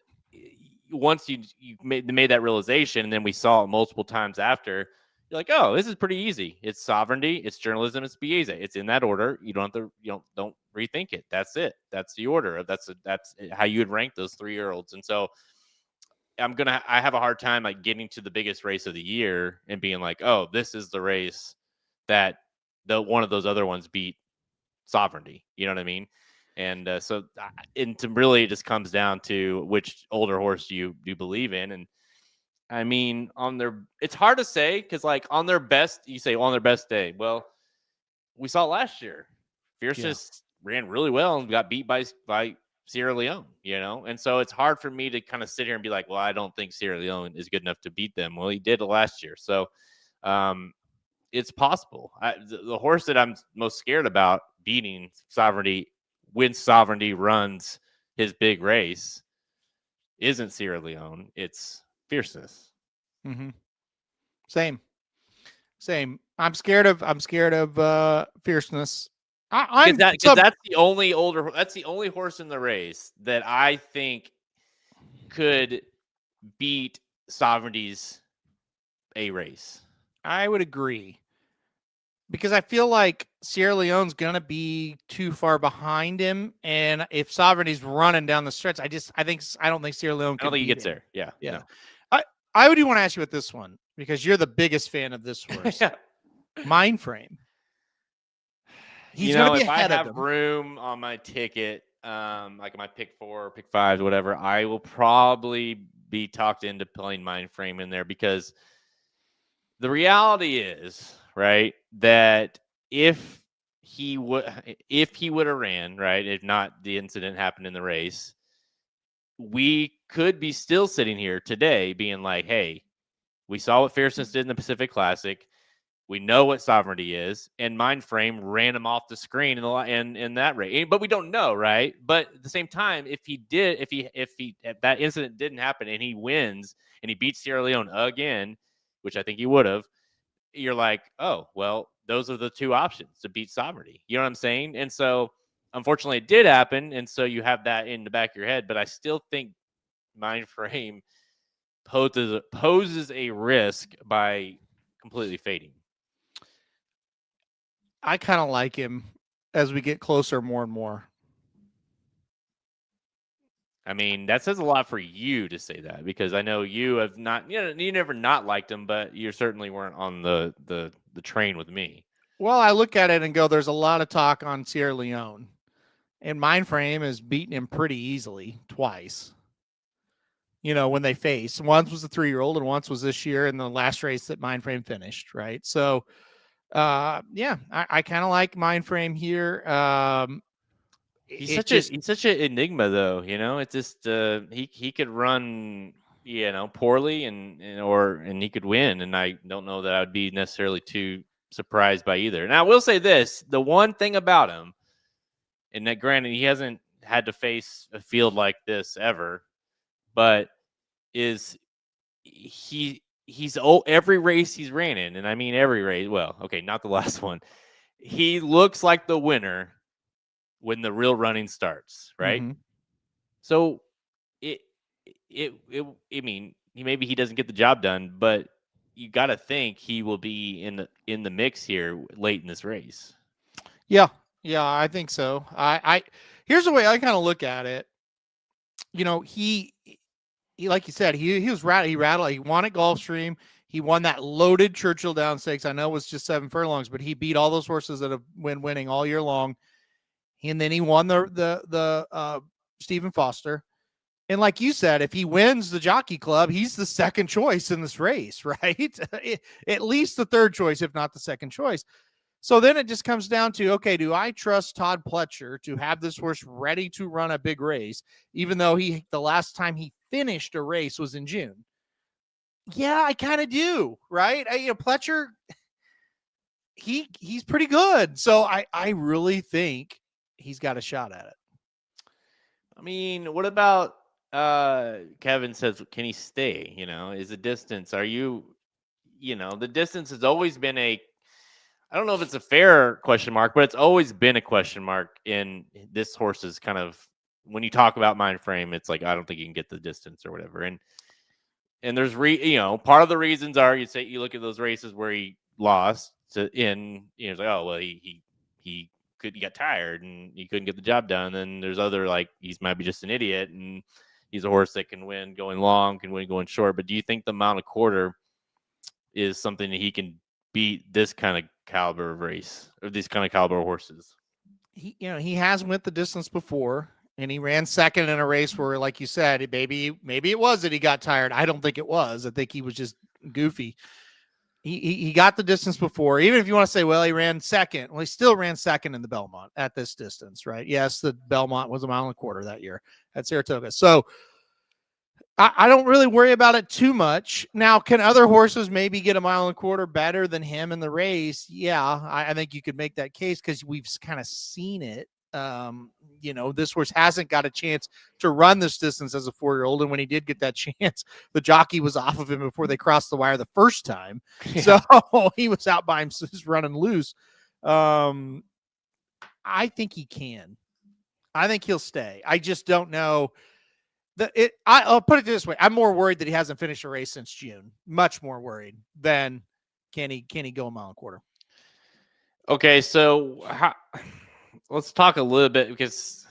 Speaker 3: once you made that realization, and then we saw it multiple times after, you're like, oh, this is pretty easy. It's Sovereignty, it's journalism, it's Biese. It's in that order. You don't have to, don't rethink it. That's it. That's the order. That's how you would rank those 3-year-olds. And so I have a hard time like getting to the biggest race of the year and being like, oh, this is the race that one of those other ones beat Sovereignty. You know what I mean? And so really it just comes down to which older horse do you believe in. And I mean, it's hard to say because like on their best, you say on their best day. Well, we saw it last year. Fierceness ran really well and got beat by Sierra Leone, and so it's hard for me to kind of sit here and be like, well, I don't think Sierra Leone is good enough to beat them. Well, he did it last year, so it's possible. The horse that I'm most scared about beating Sovereignty when Sovereignty runs his big race isn't Sierra Leone, it's Fierceness.
Speaker 2: Mm-hmm. Same. I'm scared of Fierceness.
Speaker 3: That's the only horse in the race that I think could beat Sovereignty's a race.
Speaker 2: I would agree. Because I feel like Sierra Leone's gonna be too far behind him, and if Sovereignty's running down the stretch, I don't think Sierra Leone.
Speaker 3: I don't think he gets there. Yeah.
Speaker 2: No. I do want to ask you about this one because you're the biggest fan of this horse.
Speaker 3: Yeah.
Speaker 2: Mindframe. He's gonna be ahead of him.
Speaker 3: If I have room on my ticket, like my pick 4, pick 5, whatever, I will probably be talked into playing Mindframe in there because the reality is, right, that if he would have ran, right, if not the incident happened in the race, we could be still sitting here today being like, hey, we saw what Fierceness did in the Pacific Classic. We know what Sovereignty is, and Mindframe ran him off the screen in that race. But we don't know, right? But at the same time, if that incident didn't happen and he wins and he beats Sierra Leone again, which I think he would have, you're like, oh, well, those are the two options to beat Sovereignty. You know what I'm saying? And so, unfortunately, it did happen, and so you have that in the back of your head. But I still think Mindframe poses a risk by completely fading.
Speaker 2: I kind of like him as we get closer more and more.
Speaker 3: I mean, that says a lot for you to say that because I know you have not, you never not liked him, but you certainly weren't on the train with me.
Speaker 2: Well, I look at it and go, there's a lot of talk on Sierra Leone, and Mindframe has beaten him pretty easily twice. When they face, once was the 3-year-old and once was this year in the last race that Mindframe finished, right? So, I kind of like Mindframe here.
Speaker 3: He's such an enigma, though. It's just he could run, poorly and he could win, and I don't know that I would be necessarily too surprised by either. Now, I will say this: the one thing about him, and that granted he hasn't had to face a field like this ever, but is he's every race he's ran in, and I mean every race. Well, okay, not the last one. He looks like the winner when the real running starts, right? Mm-hmm. So I mean, maybe he doesn't get the job done, but you got to think he will be in the mix here late in this race.
Speaker 2: Yeah, I think so. I here's the way I kind of look at it. He like you said, he was rattled. He rattled. He won at Gulfstream. He won that loaded Churchill Down Stakes. I know it was just 7 furlongs, but he beat all those horses that have been winning all year long. And then he won the Stephen Foster. And like you said, if he wins the Jockey Club, he's the second choice in this race, right? At least the third choice, if not the second choice. So then it just comes down to, okay, do I trust Todd Pletcher to have this horse ready to run a big race, even though the last time he finished a race was in June? Yeah, I kind of do. Right. Pletcher, he's pretty good. So I really think he's got a shot at it.
Speaker 3: I mean, what about Kevin says, can he stay? Is the distance? Are you, the distance has always been I don't know if it's a fair question mark, but it's always been a question mark in this horse's kind of, when you talk about Mindframe, it's like, I don't think you can get the distance or whatever. And there's part of the reasons are, you look at those races where he lost it's like, oh, well, he got tired and he couldn't get the job done. And there's other, like, he's might be just an idiot and he's a horse that can win going long, can win going short. But do you think the Mount a Quarter is something that he can beat this kind of caliber of race, or these kind of caliber of horses?
Speaker 2: He has went the distance before, and he ran second in a race where, like you said, maybe it was that he got tired. I don't think it was. I think he was just goofy. He got the distance before. Even if you want to say, well, he ran second. Well, he still ran second in the Belmont at this distance, right? Yes, the Belmont was a mile and a quarter that year at Saratoga. So I don't really worry about it too much. Now, can other horses maybe get a mile and a quarter better than him in the race? Yeah, I think you could make that case because we've kind of seen it. This horse hasn't got a chance to run this distance as a 4-year-old. And when he did get that chance, the jockey was off of him before they crossed the wire the first time. Yeah. So he was out by himself, just running loose. I think he can. I think he'll stay. I just don't know. I'll put it this way. I'm more worried that he hasn't finished a race since June. Much more worried than can he go a mile and a quarter.
Speaker 3: Okay, so let's talk a little bit because,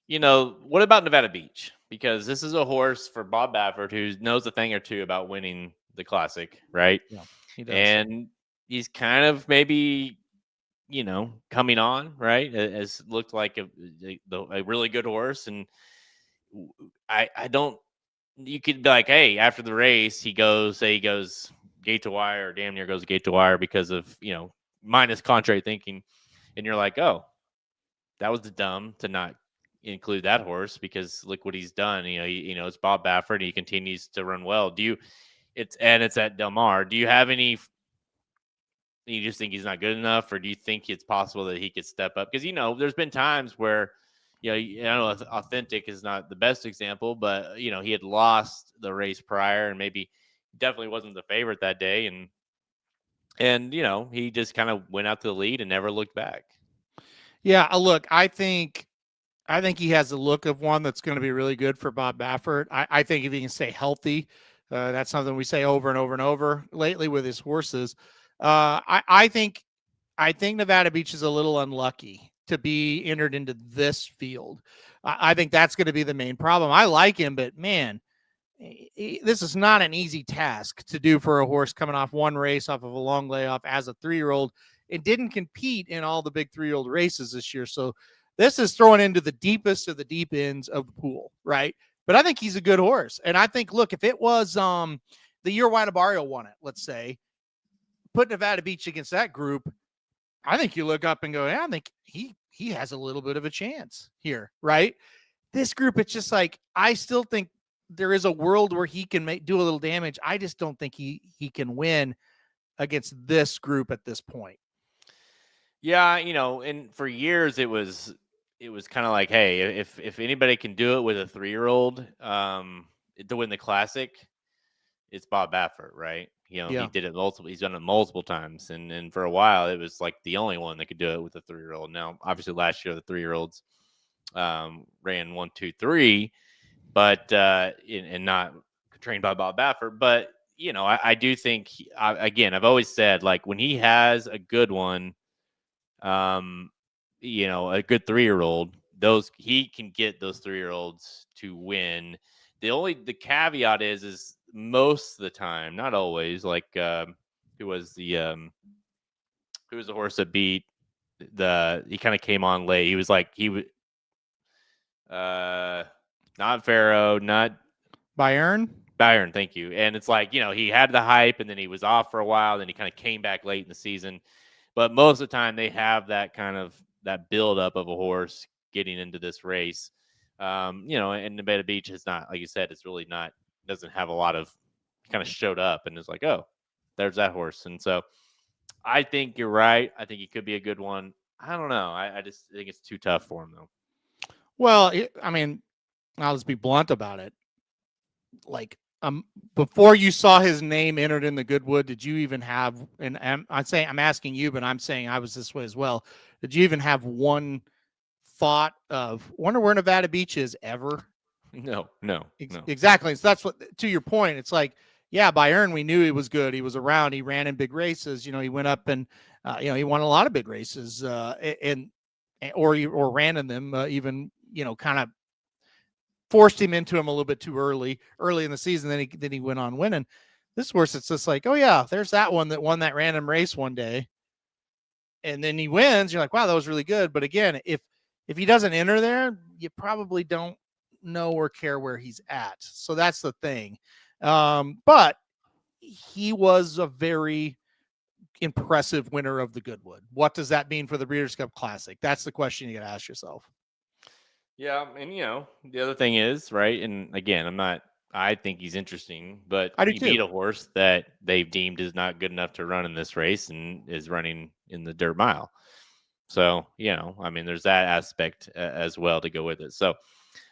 Speaker 3: what about Nevada Beach? Because this is a horse for Bob Baffert who knows a thing or two about winning the Classic, right?
Speaker 2: Yeah, he does.
Speaker 3: And he's kind of maybe, coming on, right? As looked like a really good horse. And I don't, you could be like, hey, after the race, he goes gate to wire, or damn near goes gate to wire because of, minus contrary thinking. And you're like, oh, that was dumb to not include that horse because look what he's done. It's Bob Baffert and he continues to run well. It's at Del Mar. Do you have any, you just think he's not good enough, or do you think it's possible that he could step up? Because, there's been times where, I know Authentic is not the best example, but, he had lost the race prior and maybe definitely wasn't the favorite that day. And he just kind of went out to the lead and never looked back.
Speaker 2: Yeah, look, I think he has the look of one that's going to be really good for Bob Baffert. I think if he can stay healthy, that's something we say over and over and over lately with his horses. I think Nevada Beach is a little unlucky to be entered into this field. I think that's going to be the main problem. I like him, but man, this is not an easy task to do for a horse coming off one race off of a long layoff as a 3-year-old. It didn't compete in all the big 3-year-old races this year. So this is throwing into the deepest of the deep ends of the pool, right? But I think he's a good horse. And I think, look, if it was the year White Barrio won it, let's say, put Nevada Beach against that group, I think you look up and go, yeah, I think he has a little bit of a chance here, right? This group, it's just like, I still think there is a world where he can do a little damage. I just don't think he can win against this group at this point.
Speaker 3: Yeah, and for years it was kind of like, hey, if anybody can do it with a 3-year-old to win the Classic, it's Bob Baffert, right? He did it he's done it multiple times, and for a while it was like the only one that could do it with a 3-year-old. Now, obviously last year the 3-year-olds ran 1, 2, 3, but and not trained by Bob Baffert. But I do think again, I've always said, like, when he has a good one, a good 3-year-old, he can get those 3-year-olds to win. The caveat is most of the time, not always, like who was the horse that beat he kind of came on late. He was like, not Pharaoh, not
Speaker 2: Bayern,
Speaker 3: thank you. And it's like, he had the hype and then he was off for a while, then he kind of came back late in the season. But most of the time they have that kind of that buildup of a horse getting into this race. And Nevada Beach is not, like you said, it's really not, doesn't have a lot of kind of showed up and is like, oh, there's that horse. And so I think you're right. I think he could be a good one. I don't know. I just think it's too tough for him though.
Speaker 2: Well, I mean, I'll just be blunt about it. Like, before you saw his name entered in the Goodwood, did you even have? And I'm asking you, but I'm saying I was this way as well. Did you even have one thought of wonder where Nevada Beach is ever?
Speaker 3: No.
Speaker 2: Exactly. So that's what, to your point, it's like, yeah, Bayern, we knew he was good. He was around. He ran in big races. He went up and, he won a lot of big races, or ran in them, even, kind of forced him into him a little bit too early in the season. Then he went on winning. This horse, it's just like, oh yeah, there's that one that won that random race one day. And then he wins. You're like, wow, that was really good. But again, if he doesn't enter there, you probably don't know or care where he's at. So that's the thing. But he was a very impressive winner of the Goodwood. What does that mean for the Breeders' Cup Classic? That's the question you got to ask yourself.
Speaker 3: Yeah, and the other thing is, right, and again, I think he's interesting, but
Speaker 2: I do
Speaker 3: he
Speaker 2: too.
Speaker 3: beat a horse that they've deemed is not good enough to run in this race and is running in the dirt mile. So, there's that aspect as well to go with it. So,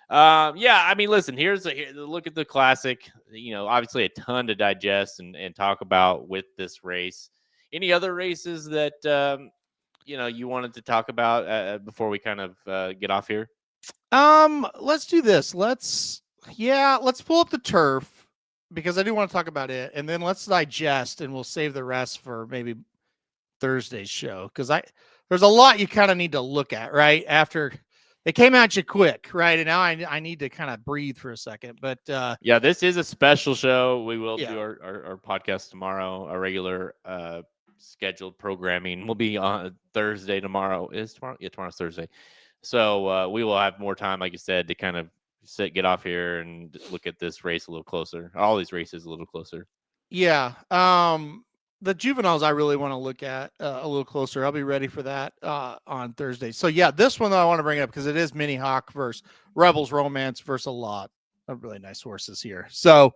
Speaker 3: listen, here, look at the Classic. Obviously a ton to digest and talk about with this race. Any other races that you wanted to talk about before we kind of get off here?
Speaker 2: Let's do this. Let's pull up the turf because I do want to talk about it, and then let's digest, and we'll save the rest for maybe Thursday's show because there's a lot you kind of need to look at right after it came at you quick, right? And now I need to kind of breathe for a second. But
Speaker 3: this is a special show. We will do our podcast tomorrow. Our regular scheduled programming will be on Thursday. Tomorrow is tomorrow. Yeah, tomorrow's Thursday. So we will have more time, like you said, to kind of get off here and look at this race a little closer. All these races a little closer.
Speaker 2: Yeah. The juveniles I really want to look at a little closer. I'll be ready for that on Thursday. So yeah, this one I want to bring up because it is Minihawk versus Rebels Romance versus a lot of really nice horses here. So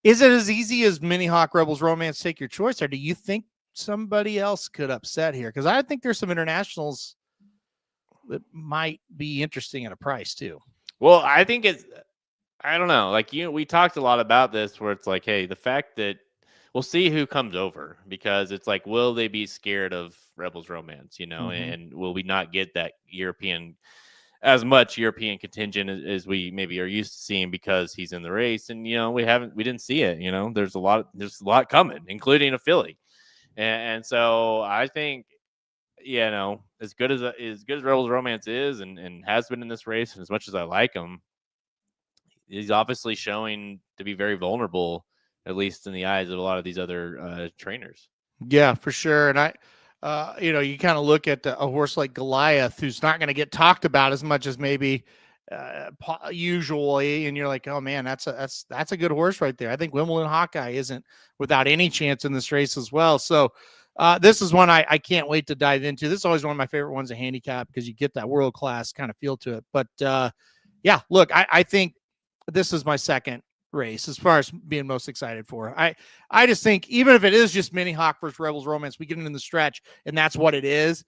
Speaker 2: is it as easy as Minihawk Rebels Romance? Take your choice, or do you think somebody else could upset here? Because I think there's some internationals that might be interesting at a price too.
Speaker 3: Well, I think I don't know. Like we talked a lot about this where it's like, hey, the fact that we'll see who comes over because it's like, will they be scared of Rebels Romance, and will we not get that as much European contingent as we maybe are used to seeing because he's in the race. And, we didn't see it, there's a lot coming, including a filly. And so I think, as good as Rebels Romance is and has been in this race, and as much as I like him, he's obviously showing to be very vulnerable, at least in the eyes of a lot of these other trainers.
Speaker 2: Yeah, for sure. And you kind of look at a horse like Goliath, who's not going to get talked about as much as maybe usually, and you're like, oh man, that's a good horse right there. I think Wimbledon Hawkeye isn't without any chance in this race as well. So this is one I can't wait to dive into. This is always one of my favorite ones to handicap because you get that world class kind of feel to it. But look, I think this is my second race as far as being most excited for. I just think even if it is just Minihawk versus Rebels Romance, we get into the stretch and that's what it is.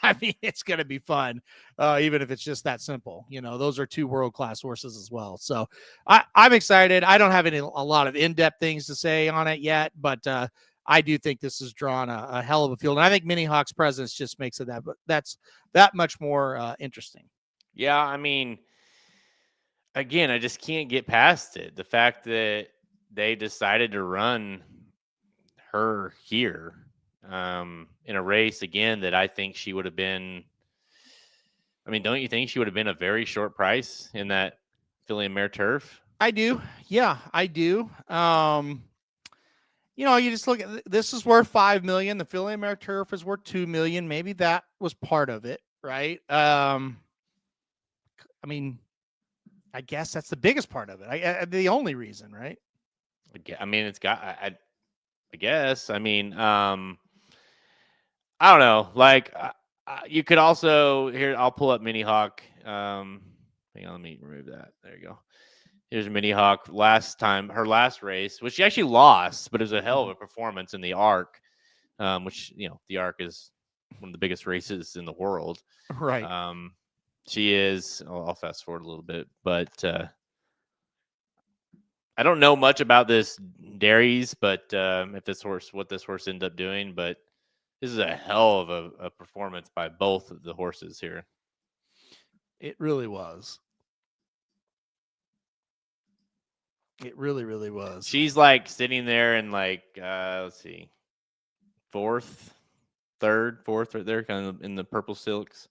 Speaker 2: I mean, it's going to be fun, even if it's just that simple. Those are two world-class horses as well. So I'm excited. I don't have a lot of in-depth things to say on it yet, but I do think this has drawn a hell of a field. And I think Minihawk's presence just makes it that's that much more interesting.
Speaker 3: Yeah, I mean, again, I just can't get past it. The fact that they decided to run her here in a race again that I think she would have been. I mean, don't you think she would have been a very short price in that filly and mare turf?
Speaker 2: I do. Yeah, I do. You just look at this is worth $5 million. The filly and mare turf is worth $2 million. Maybe that was part of it, right? I mean, I guess that's the biggest part of it. The only reason, right?
Speaker 3: I mean, it's got. I guess. I mean, I don't know. Like, you could also here. I'll pull up Minihawk. Hang on, let me remove that. There you go. Here's Minihawk her last race, which she actually lost, but it was a hell of a performance in the Arc, which, the Arc is one of the biggest races in the world.
Speaker 2: Right.
Speaker 3: She is, I'll fast forward a little bit, but I don't know much about this Dairies, but what this horse ended up doing, but this is a hell of a performance by both of the horses here.
Speaker 2: It really was. It really, really was.
Speaker 3: She's like sitting there in like, let's see, fourth right there, kind of in the purple silks.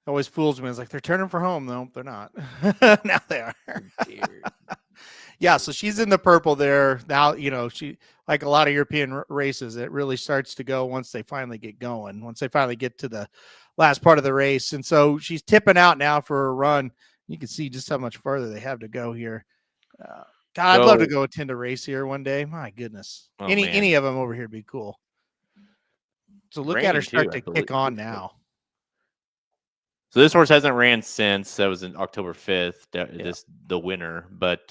Speaker 2: Always fools me. It's like they're turning for home, though. They're not. Now they are. Yeah, so she's in the purple there. Now, she, like a lot of European races, it really starts to go once they finally get going, once they finally get to the last part of the race. And so she's tipping out now for a run. You can see just how much further they have to go here. God, I'd love to go attend a race here one day. My goodness. Any of them over here would be cool. So look at her start to kick on now.
Speaker 3: So this horse hasn't ran since. That was in October 5th, the winner. But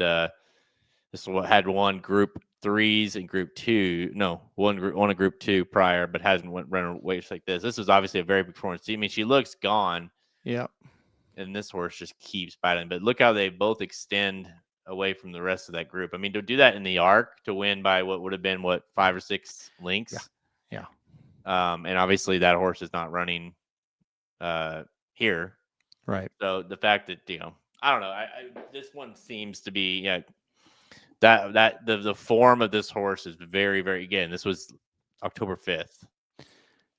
Speaker 3: this had won Group 3s and Group 2. No, won a Group 2 prior, but hasn't run a race like this. This is obviously a very big performance. I mean, she looks gone.
Speaker 2: Yeah.
Speaker 3: And this horse just keeps battling. But look how they both extend away from the rest of that group. I mean, to do that in the Arc, to win by what would have been, 5 or 6 lengths?
Speaker 2: Yeah.
Speaker 3: And obviously that horse is not running here.
Speaker 2: Right.
Speaker 3: So the fact that, I don't know. This one seems to be, that the form of this horse is very, very, again, this was October 5th.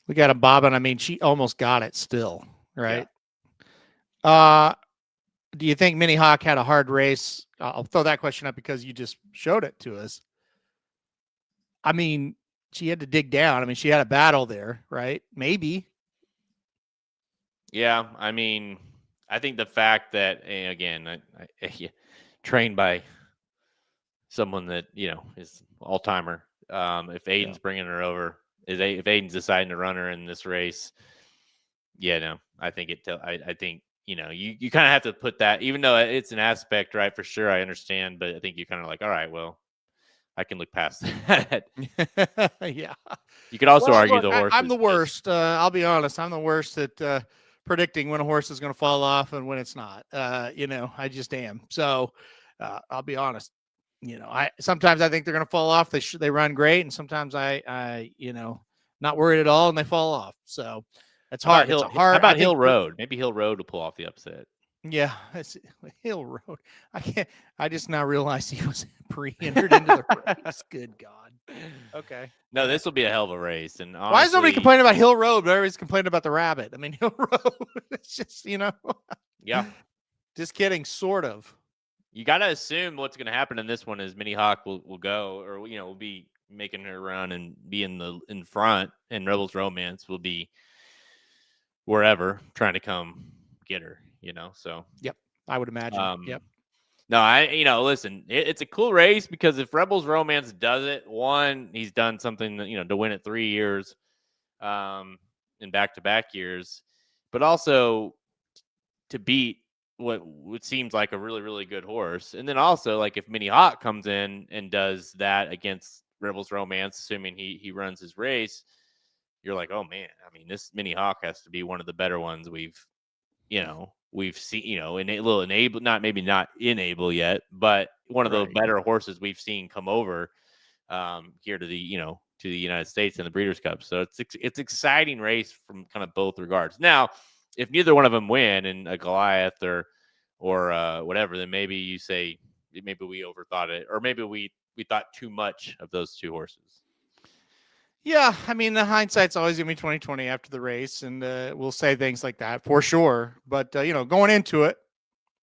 Speaker 2: We got a bobbin. I mean, she almost got it still, right? Yeah. Do you think Minihawk had a hard race? I'll throw that question up because you just showed it to us. I mean, she had to dig down. I mean, she had a battle there, right? Maybe.
Speaker 3: Yeah, I mean, I think the fact that, again, I trained by someone that, is all-timer. If Aiden's bringing her over, if Aiden's deciding to run her in this race, I think I think, you kind of have to put that, even though it's an aspect, right, for sure, I understand, but I think you're kind of like, all right, well, I can look past that.
Speaker 2: Yeah.
Speaker 3: You could also argue the horse.
Speaker 2: I'm the worst. I'll be honest. I'm the worst at predicting when a horse is going to fall off and when it's not. I just am. So I'll be honest. Sometimes I think they're going to fall off. They run great, and sometimes I not worried at all, and they fall off. So it's hard.
Speaker 3: How about Hill Road? Maybe Hill Road will pull off the upset.
Speaker 2: Yeah, it's Hill Road. I just now realized he was pre-entered into the race. Good God. Okay.
Speaker 3: No, this will be a hell of a race. And honestly,
Speaker 2: why is nobody complaining about Hill Road, but everybody's complaining about the rabbit? I mean, Hill Road. It's just,
Speaker 3: Yeah.
Speaker 2: Just kidding, sort of.
Speaker 3: You got to assume what's going to happen in this one is Minihawk will go, or will be making her run and be in front, and Rebels Romance will be wherever trying to come get her. So
Speaker 2: yep, I would imagine. Yep.
Speaker 3: No, listen, it's a cool race because if Rebels Romance does it, one, he's done something to win it 3 years, in back-to-back years, but also to beat what seems like a really, really good horse. And then also, like, if Minihawk comes in and does that against Rebels Romance, assuming he runs his race, you're like, oh man, I mean, this Minihawk has to be one of the better ones we've seen, not enable yet, but one of the better horses we've seen come over here to the United States in the Breeders' Cup. So it's exciting race from kind of both regards. Now, if neither one of them win in a Goliath or whatever, then maybe you say maybe we overthought it, or maybe we thought too much of those two horses.
Speaker 2: Yeah, I mean, the hindsight's always going to be 20/20 after the race, and we'll say things like that for sure. But going into it,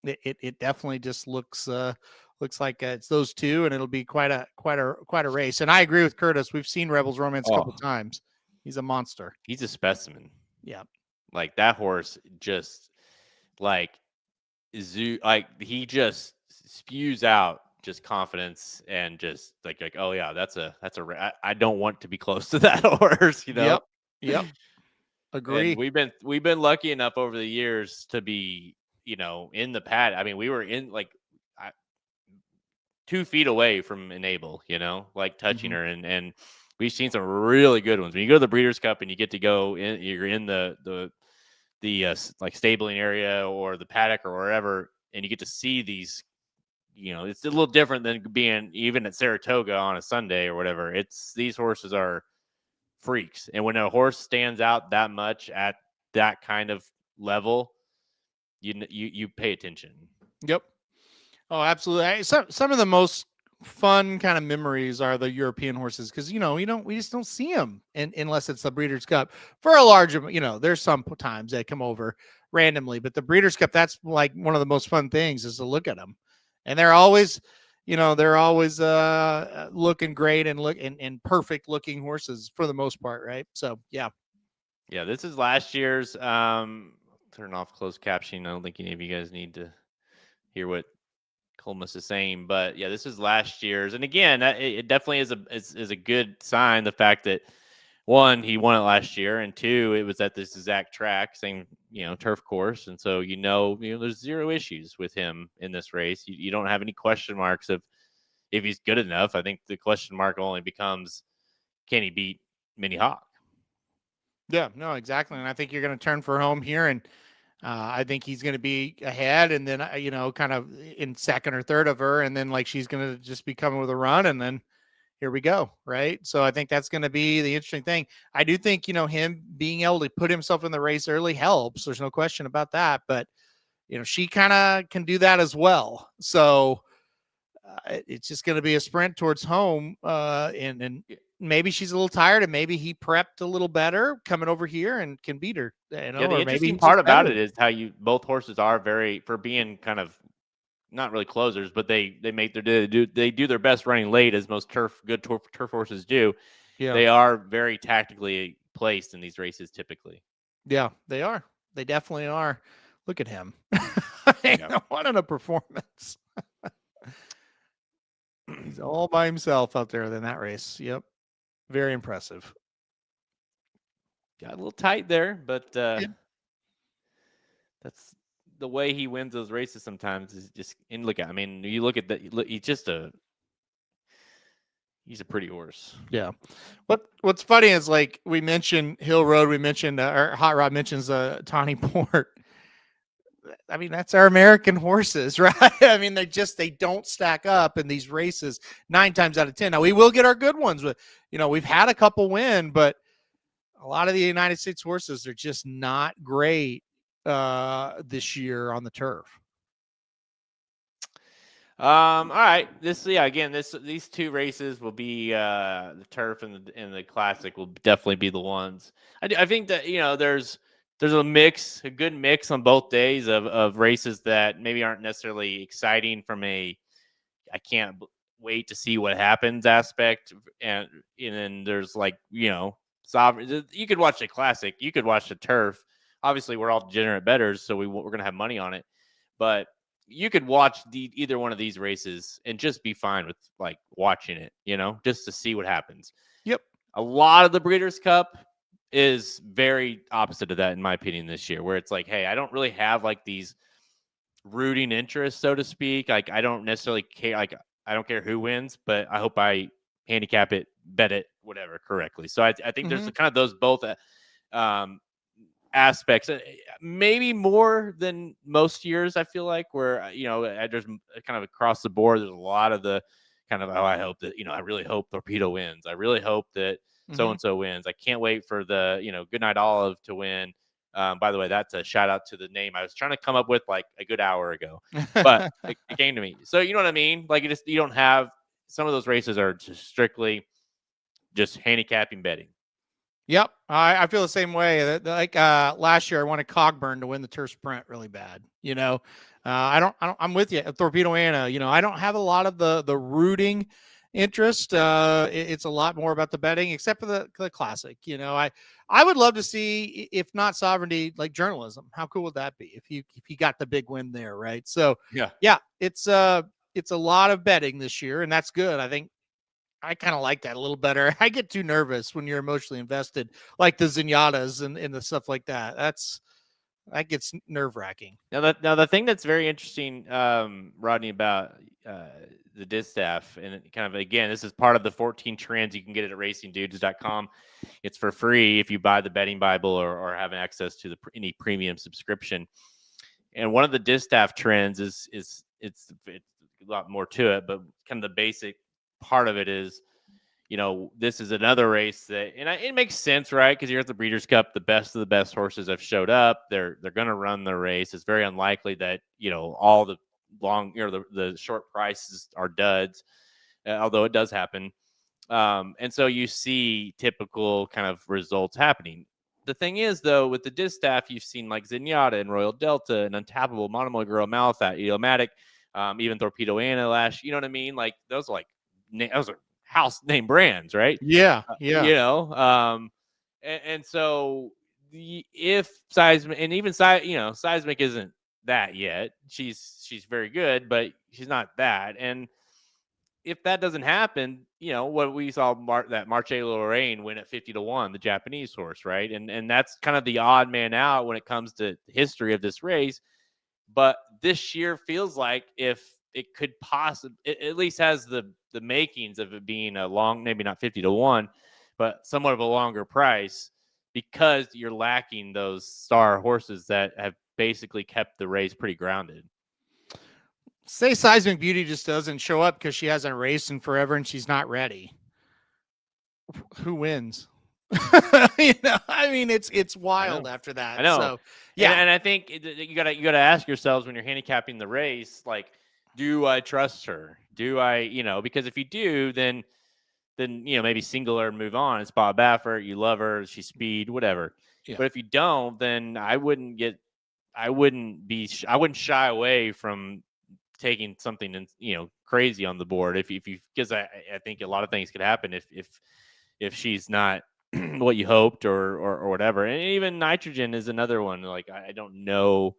Speaker 2: it definitely just looks like it's those two, and it'll be quite a race. And I agree with Curtis. We've seen Rebels Romance a couple times. He's a monster.
Speaker 3: He's a specimen.
Speaker 2: Yeah,
Speaker 3: like that horse just he just spews out just confidence and just like oh yeah, that's a I don't want to be close to that horse,
Speaker 2: Yep. Agree.
Speaker 3: And we've been lucky enough over the years to be, in the pad. I mean, we were in 2 feet away from Enable, like touching her, and we've seen some really good ones. When you go to the Breeders' Cup and you get to go in, you're in the like stabling area or the paddock or wherever, and you get to see these. It's a little different than being even at Saratoga on a Sunday or whatever. These horses are freaks, and when a horse stands out that much at that kind of level, you pay attention.
Speaker 2: Yep. Oh, absolutely. Some of the most fun kind of memories are the European horses because we just don't see them unless it's the Breeders' Cup for a larger. There's some times they come over randomly, but the Breeders' Cup, that's like one of the most fun things is to look at them, and they're always looking great and perfect looking horses for the most part, right? So yeah.
Speaker 3: This is last year's. Turn off closed captioning. I don't think any of you guys need to hear what Colmus is saying, but yeah, this is last year's, and again, it definitely is a good sign. The fact that 1, he won it last year, and 2, it was at this exact track, same turf course, and so there's 0 issues with him in this race. You don't have any question marks of if he's good enough. I think the question mark only becomes, can he beat Minihawk?
Speaker 2: Yeah, no, exactly, and I think you're going to turn for home here, and I think he's going to be ahead, and then kind of in second or third of her, and then like she's going to just be coming with a run, and then here we go, right? So I think that's going to be the interesting thing. I do think him being able to put himself in the race early helps. There's no question about that, but she kind of can do that as well. So it's just going to be a sprint towards home, and maybe she's a little tired, and maybe he prepped a little better coming over here and can beat her.
Speaker 3: The
Speaker 2: or
Speaker 3: interesting
Speaker 2: maybe
Speaker 3: part about it is how both horses are very, for being kind of not really closers, but they do their best running late, as most good turf horses do.
Speaker 2: Yeah,
Speaker 3: they are very tactically placed in these races typically.
Speaker 2: Yeah, they are. They definitely are. Look at him. What a performance. He's all by himself out there in that race. Yep. Very impressive.
Speaker 3: Got a little tight there, but that's the way he wins those races sometimes. Is just, and look at, I mean, you look at that, he's a pretty horse.
Speaker 2: Yeah. What's funny is, like, we mentioned Hill Road, we mentioned or Hot Rod mentions Tawny Port. I mean, that's our American horses, right? I mean, they don't stack up in these races 9 times out of 10. Now, we will get our good ones with, we've had a couple win, but a lot of the United States horses are just not great this year on the turf.
Speaker 3: All right. These 2 races will be the turf and the classic will definitely be the ones. I think that there's a good mix on both days of races that maybe aren't necessarily exciting from a I can't wait to see what happens aspect, and then there's sovereign. You could watch the classic, you could watch the turf. Obviously, we're all degenerate bettors, so we're gonna have money on it, but you could watch either one of these races and just be fine with watching it, just to see what happens.
Speaker 2: Yep.
Speaker 3: A lot of the Breeders' Cup is very opposite of that, in my opinion, this year, where it's like, hey, I don't really have these rooting interests, so to speak. I don't necessarily care. I don't care who wins, but I hope I handicap it, bet it, whatever, correctly. So I think there's kind of those both aspects, maybe more than most years. I feel like where there's kind of across the board. There's a lot of the kind of, I hope that I really hope Torpedo wins. I really hope that so and so wins. I can't wait for the Goodnight Olive to win. By the way, that's a shout out to the name I was trying to come up with a good hour ago, but it came to me. So you know what I mean? You don't have, some of those races are just strictly just handicapping betting.
Speaker 2: Yep, I feel the same way. Last year, I wanted Cogburn to win the turf sprint really bad. I'm with you. Torpedo Anna. I don't have a lot of the rooting interest. It's a lot more about the betting, except for the classic. I would love to see, if not sovereignty, like journalism. How cool would that be if you got the big win there, right? So yeah, it's a lot of betting this year, and that's good. I think I kind of like that a little better. I get too nervous when you're emotionally invested, like the Zenyatas and the stuff like that. That gets nerve wracking.
Speaker 3: Now the thing that's very interesting, Rodney, about the Distaff, and it kind of, again, this is part of the 14 trends you can get it at racingdudes.com. It's for free if you buy the betting Bible or have access to any premium subscription. And one of the Distaff trends is it's a lot more to it, but kind of the basic part of it is, this is another race that, and it makes sense, right? Because you're at the Breeders' Cup, the best of the best horses have showed up. They're going to run the race. It's very unlikely that all the long, the short prices are duds, although it does happen. And so you see typical kind of results happening. The thing is, though, with the Distaff, you've seen like Zenyatta and Royal Delta and Untappable, Monomoy Girl, Malathat, Idiomatic, even Torpedo Anna Lash. You know what I mean? Like those are those are house name brands, right?
Speaker 2: Yeah.
Speaker 3: And so if Seismic, and even Seismic isn't that yet. She's very good, but she's not that. And if that doesn't happen, what we saw that Marche Lorraine win at 50-1, the Japanese horse, right? And that's kind of the odd man out when it comes to history of this race. But this year feels like if it could possibly, it at least has the makings of it being a long, maybe not 50-1, but somewhat of a longer price, because you're lacking those star horses that have basically kept the race pretty grounded.
Speaker 2: Say Seismic Beauty just doesn't show up because she hasn't raced in forever and she's not ready. Who wins? I mean, it's wild after that.
Speaker 3: I know.
Speaker 2: So, yeah.
Speaker 3: And I think you gotta ask yourselves when you're handicapping the race, like, do I trust her? Do I, because if you do, then maybe single her and move on. It's Bob Baffert. You love her. She's speed, whatever. Yeah. But if you don't, then I wouldn't shy away from taking something crazy on the board. If you, because I think a lot of things could happen if she's not what you hoped or whatever. And even Nitrogen is another one. Like, I don't know,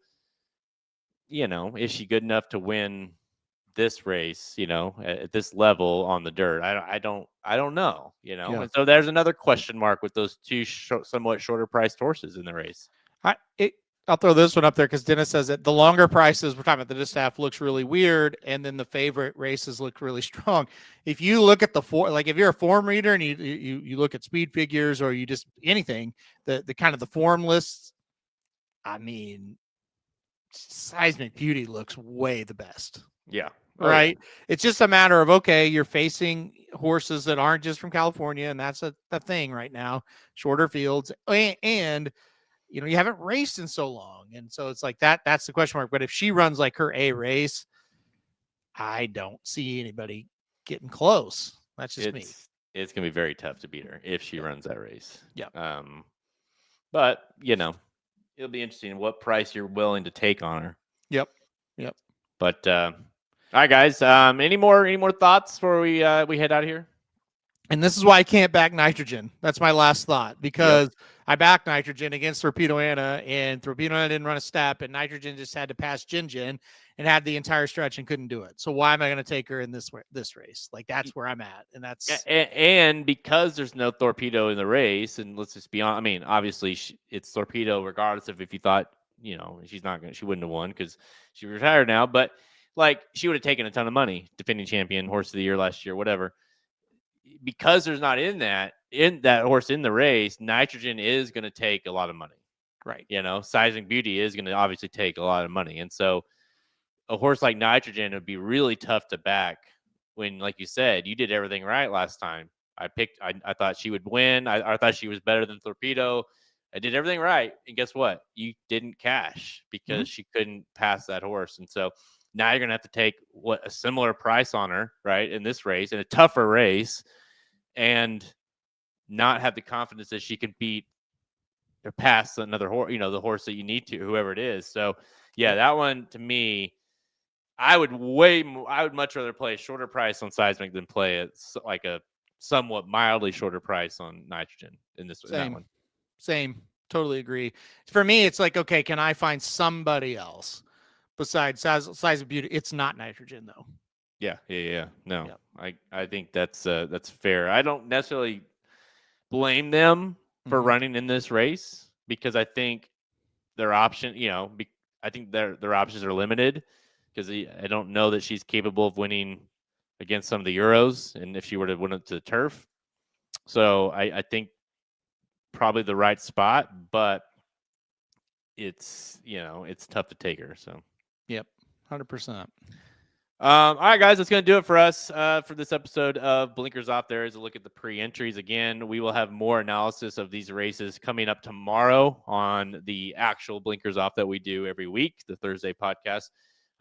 Speaker 3: is she good enough to win this race, at this level on the dirt? I don't know, Yeah. And so there's another question mark with those two somewhat shorter priced horses in the race.
Speaker 2: I'll throw this one up there because Dennis says that the longer prices, we're talking about the Distaff, looks really weird, and then the favorite races look really strong. If you look at if you're a form reader and you look at speed figures or you just anything, the kind of the form lists, I mean, Seismic Beauty looks way the best.
Speaker 3: Yeah.
Speaker 2: Right. Yeah. It's just a matter of, okay, you're facing horses that aren't just from California, and that's a thing right now, shorter fields, and you haven't raced in so long. And so it's like that's the question mark. But if she runs like her A race, I don't see anybody getting close. That's just me.
Speaker 3: It's going to be very tough to beat her if she runs that race.
Speaker 2: Yeah.
Speaker 3: But, it'll be interesting what price you're willing to take on her.
Speaker 2: Yep.
Speaker 3: But, all right, guys, any more thoughts before we head out of here?
Speaker 2: And this is why I can't back Nitrogen. That's my last thought, because I backed Nitrogen against Torpedo Anna, and Torpedo Anna didn't run a step, and Nitrogen just had to pass Jin and had the entire stretch and couldn't do it. So why am I going to take her in this race? Like, that's where I'm at. And that's
Speaker 3: and because there's no Torpedo in the race, and let's just be honest, I mean, obviously it's Torpedo regardless of if you thought, she wouldn't have won because she retired now, but like, she would have taken a ton of money, defending champion, horse of the year last year, whatever. Because there's not in that horse in the race, Nitrogen is going to take a lot of money,
Speaker 2: right?
Speaker 3: Seismic Beauty is going to obviously take a lot of money, and so a horse like Nitrogen would be really tough to back when, like you said, you did everything right last time. I thought she would win. I thought she was better than Torpedo. I did everything right, and guess what? You didn't cash because she couldn't pass that horse, and so now you're going to have to take a similar price on her, right, in this race, in a tougher race, and not have the confidence that she can beat or pass another horse, the horse that you need to, whoever it is. So, yeah, that one to me, I would much rather play a shorter price on Seismic than play like a somewhat mildly shorter price on Nitrogen in that one.
Speaker 2: Same. Totally agree. For me, it's like, okay, can I find somebody else besides Size of Beauty? It's not Nitrogen, though.
Speaker 3: Yeah. No,
Speaker 2: Yeah.
Speaker 3: I think that's fair. I don't necessarily blame them for running in this race because I think their option, I think their options are limited because I don't know that she's capable of winning against some of the Euros, and if she were to win it to the turf. So I think probably the right spot, but it's tough to take her. So
Speaker 2: Yep, 100%.
Speaker 3: all right, guys, that's going to do it for us for this episode of Blinkers Off. There is a look at the pre-entries. Again, we will have more analysis of these races coming up tomorrow on the actual Blinkers Off that we do every week, the Thursday podcast.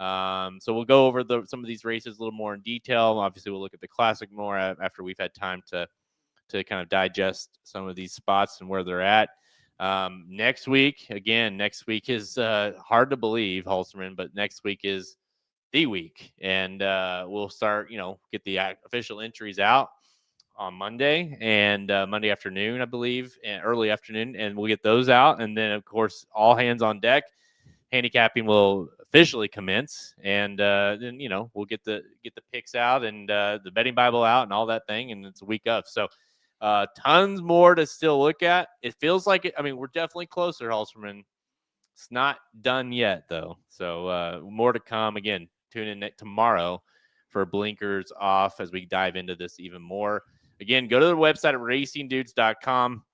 Speaker 3: So we'll go over some of these races a little more in detail. Obviously, we'll look at the Classic more after we've had time to kind of digest some of these spots and where they're at. Next week is hard to believe, Halsterman, but next week is the week, and we'll start, get the official entries out on Monday and Monday afternoon, I believe, and early afternoon, and we'll get those out. And then, of course, all hands on deck. Handicapping will officially commence, and then we'll get the picks out and the betting Bible out and all that thing, and it's a week of. So tons more to still look at. It feels like it. I mean, we're definitely closer, Halsterman. It's not done yet, though. So more to come. Again, tune in tomorrow for Blinkers Off as we dive into this even more. Again, go to the website at racingdudes.com.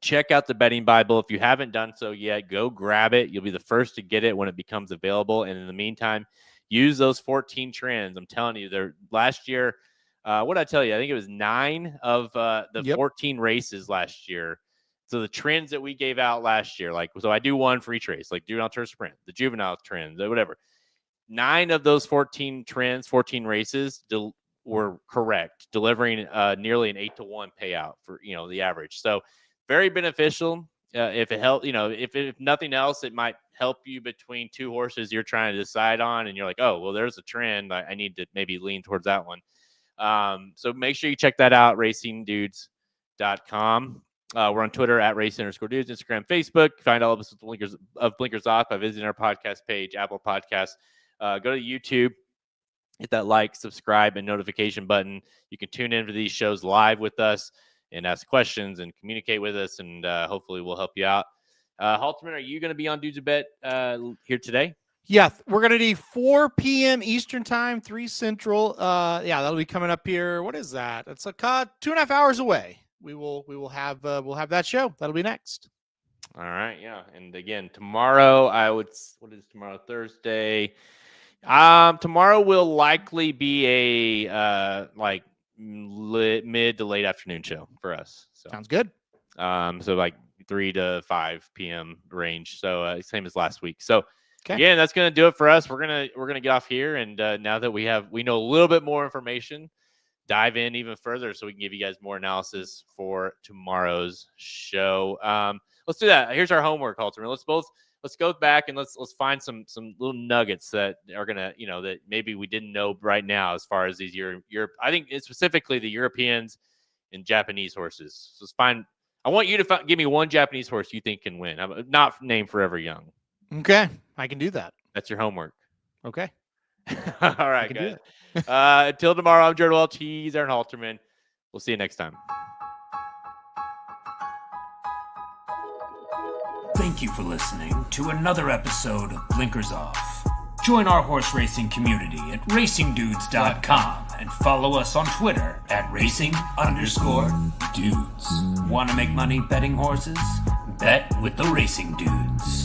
Speaker 3: Check out the betting Bible. If you haven't done so yet, go grab it. You'll be the first to get it when it becomes available. And in the meantime, use those 14 trends. I'm telling you, they're last year. What did I tell you? I think it was 9 of the 14 races last year. So the trends that we gave out last year, so I do one for each race, like Juvenile Turf Sprint, the Juvenile trends, whatever. 9 of those 14 trends, 14 races were correct, delivering nearly an 8-to-1 payout for, the average. So very beneficial. If it helps, if nothing else, it might help you between two horses you're trying to decide on. And you're like, oh, well, there's a trend. I need to maybe lean towards that one. So make sure you check that out, racingdudes.com. We're on Twitter at @racing_dudes, Instagram, Facebook. Find all of us of Blinkers Off by visiting our podcast page, Apple Podcasts. Go to YouTube, hit that like, subscribe, and notification button. You can tune in for these shows live with us and ask questions and communicate with us, and hopefully we'll help you out. Halterman, are you going to be on Dudes a Bet here today?
Speaker 2: Yeah, we're going to do 4 p.m. Eastern time, 3 Central. That'll be coming up here. What is that? It's 2.5 hours away. We'll have that show. That'll be next.
Speaker 3: All right, yeah. And again, tomorrow what is tomorrow? Thursday. Tomorrow will likely be a mid to late afternoon show for us. So
Speaker 2: sounds good.
Speaker 3: So 3 to 5 p.m. range. So same as last week. So
Speaker 2: okay.
Speaker 3: Again, that's gonna do it for us. We're gonna get off here, and now that we know a little bit more information, dive in even further so we can give you guys more analysis for tomorrow's show. Let's do that. Here's our homework, Halterman. Let's go back and let's find some little nuggets that are gonna, that maybe we didn't know right now as far as these I think it's specifically the Europeans and Japanese horses. So I want you to give me one Japanese horse you think can win. I'm not named Forever Young.
Speaker 2: Okay, I can do that.
Speaker 3: That's your homework.
Speaker 2: Okay.
Speaker 3: All right, guys. Until tomorrow, I'm Jared Welch. He's Aaron Halterman. We'll see you next time.
Speaker 1: Thank you for listening to another episode of Blinkers Off. Join our horse racing community at racingdudes.com and follow us on Twitter at @racing_dudes. Want to make money betting horses? Bet with the Racing Dudes.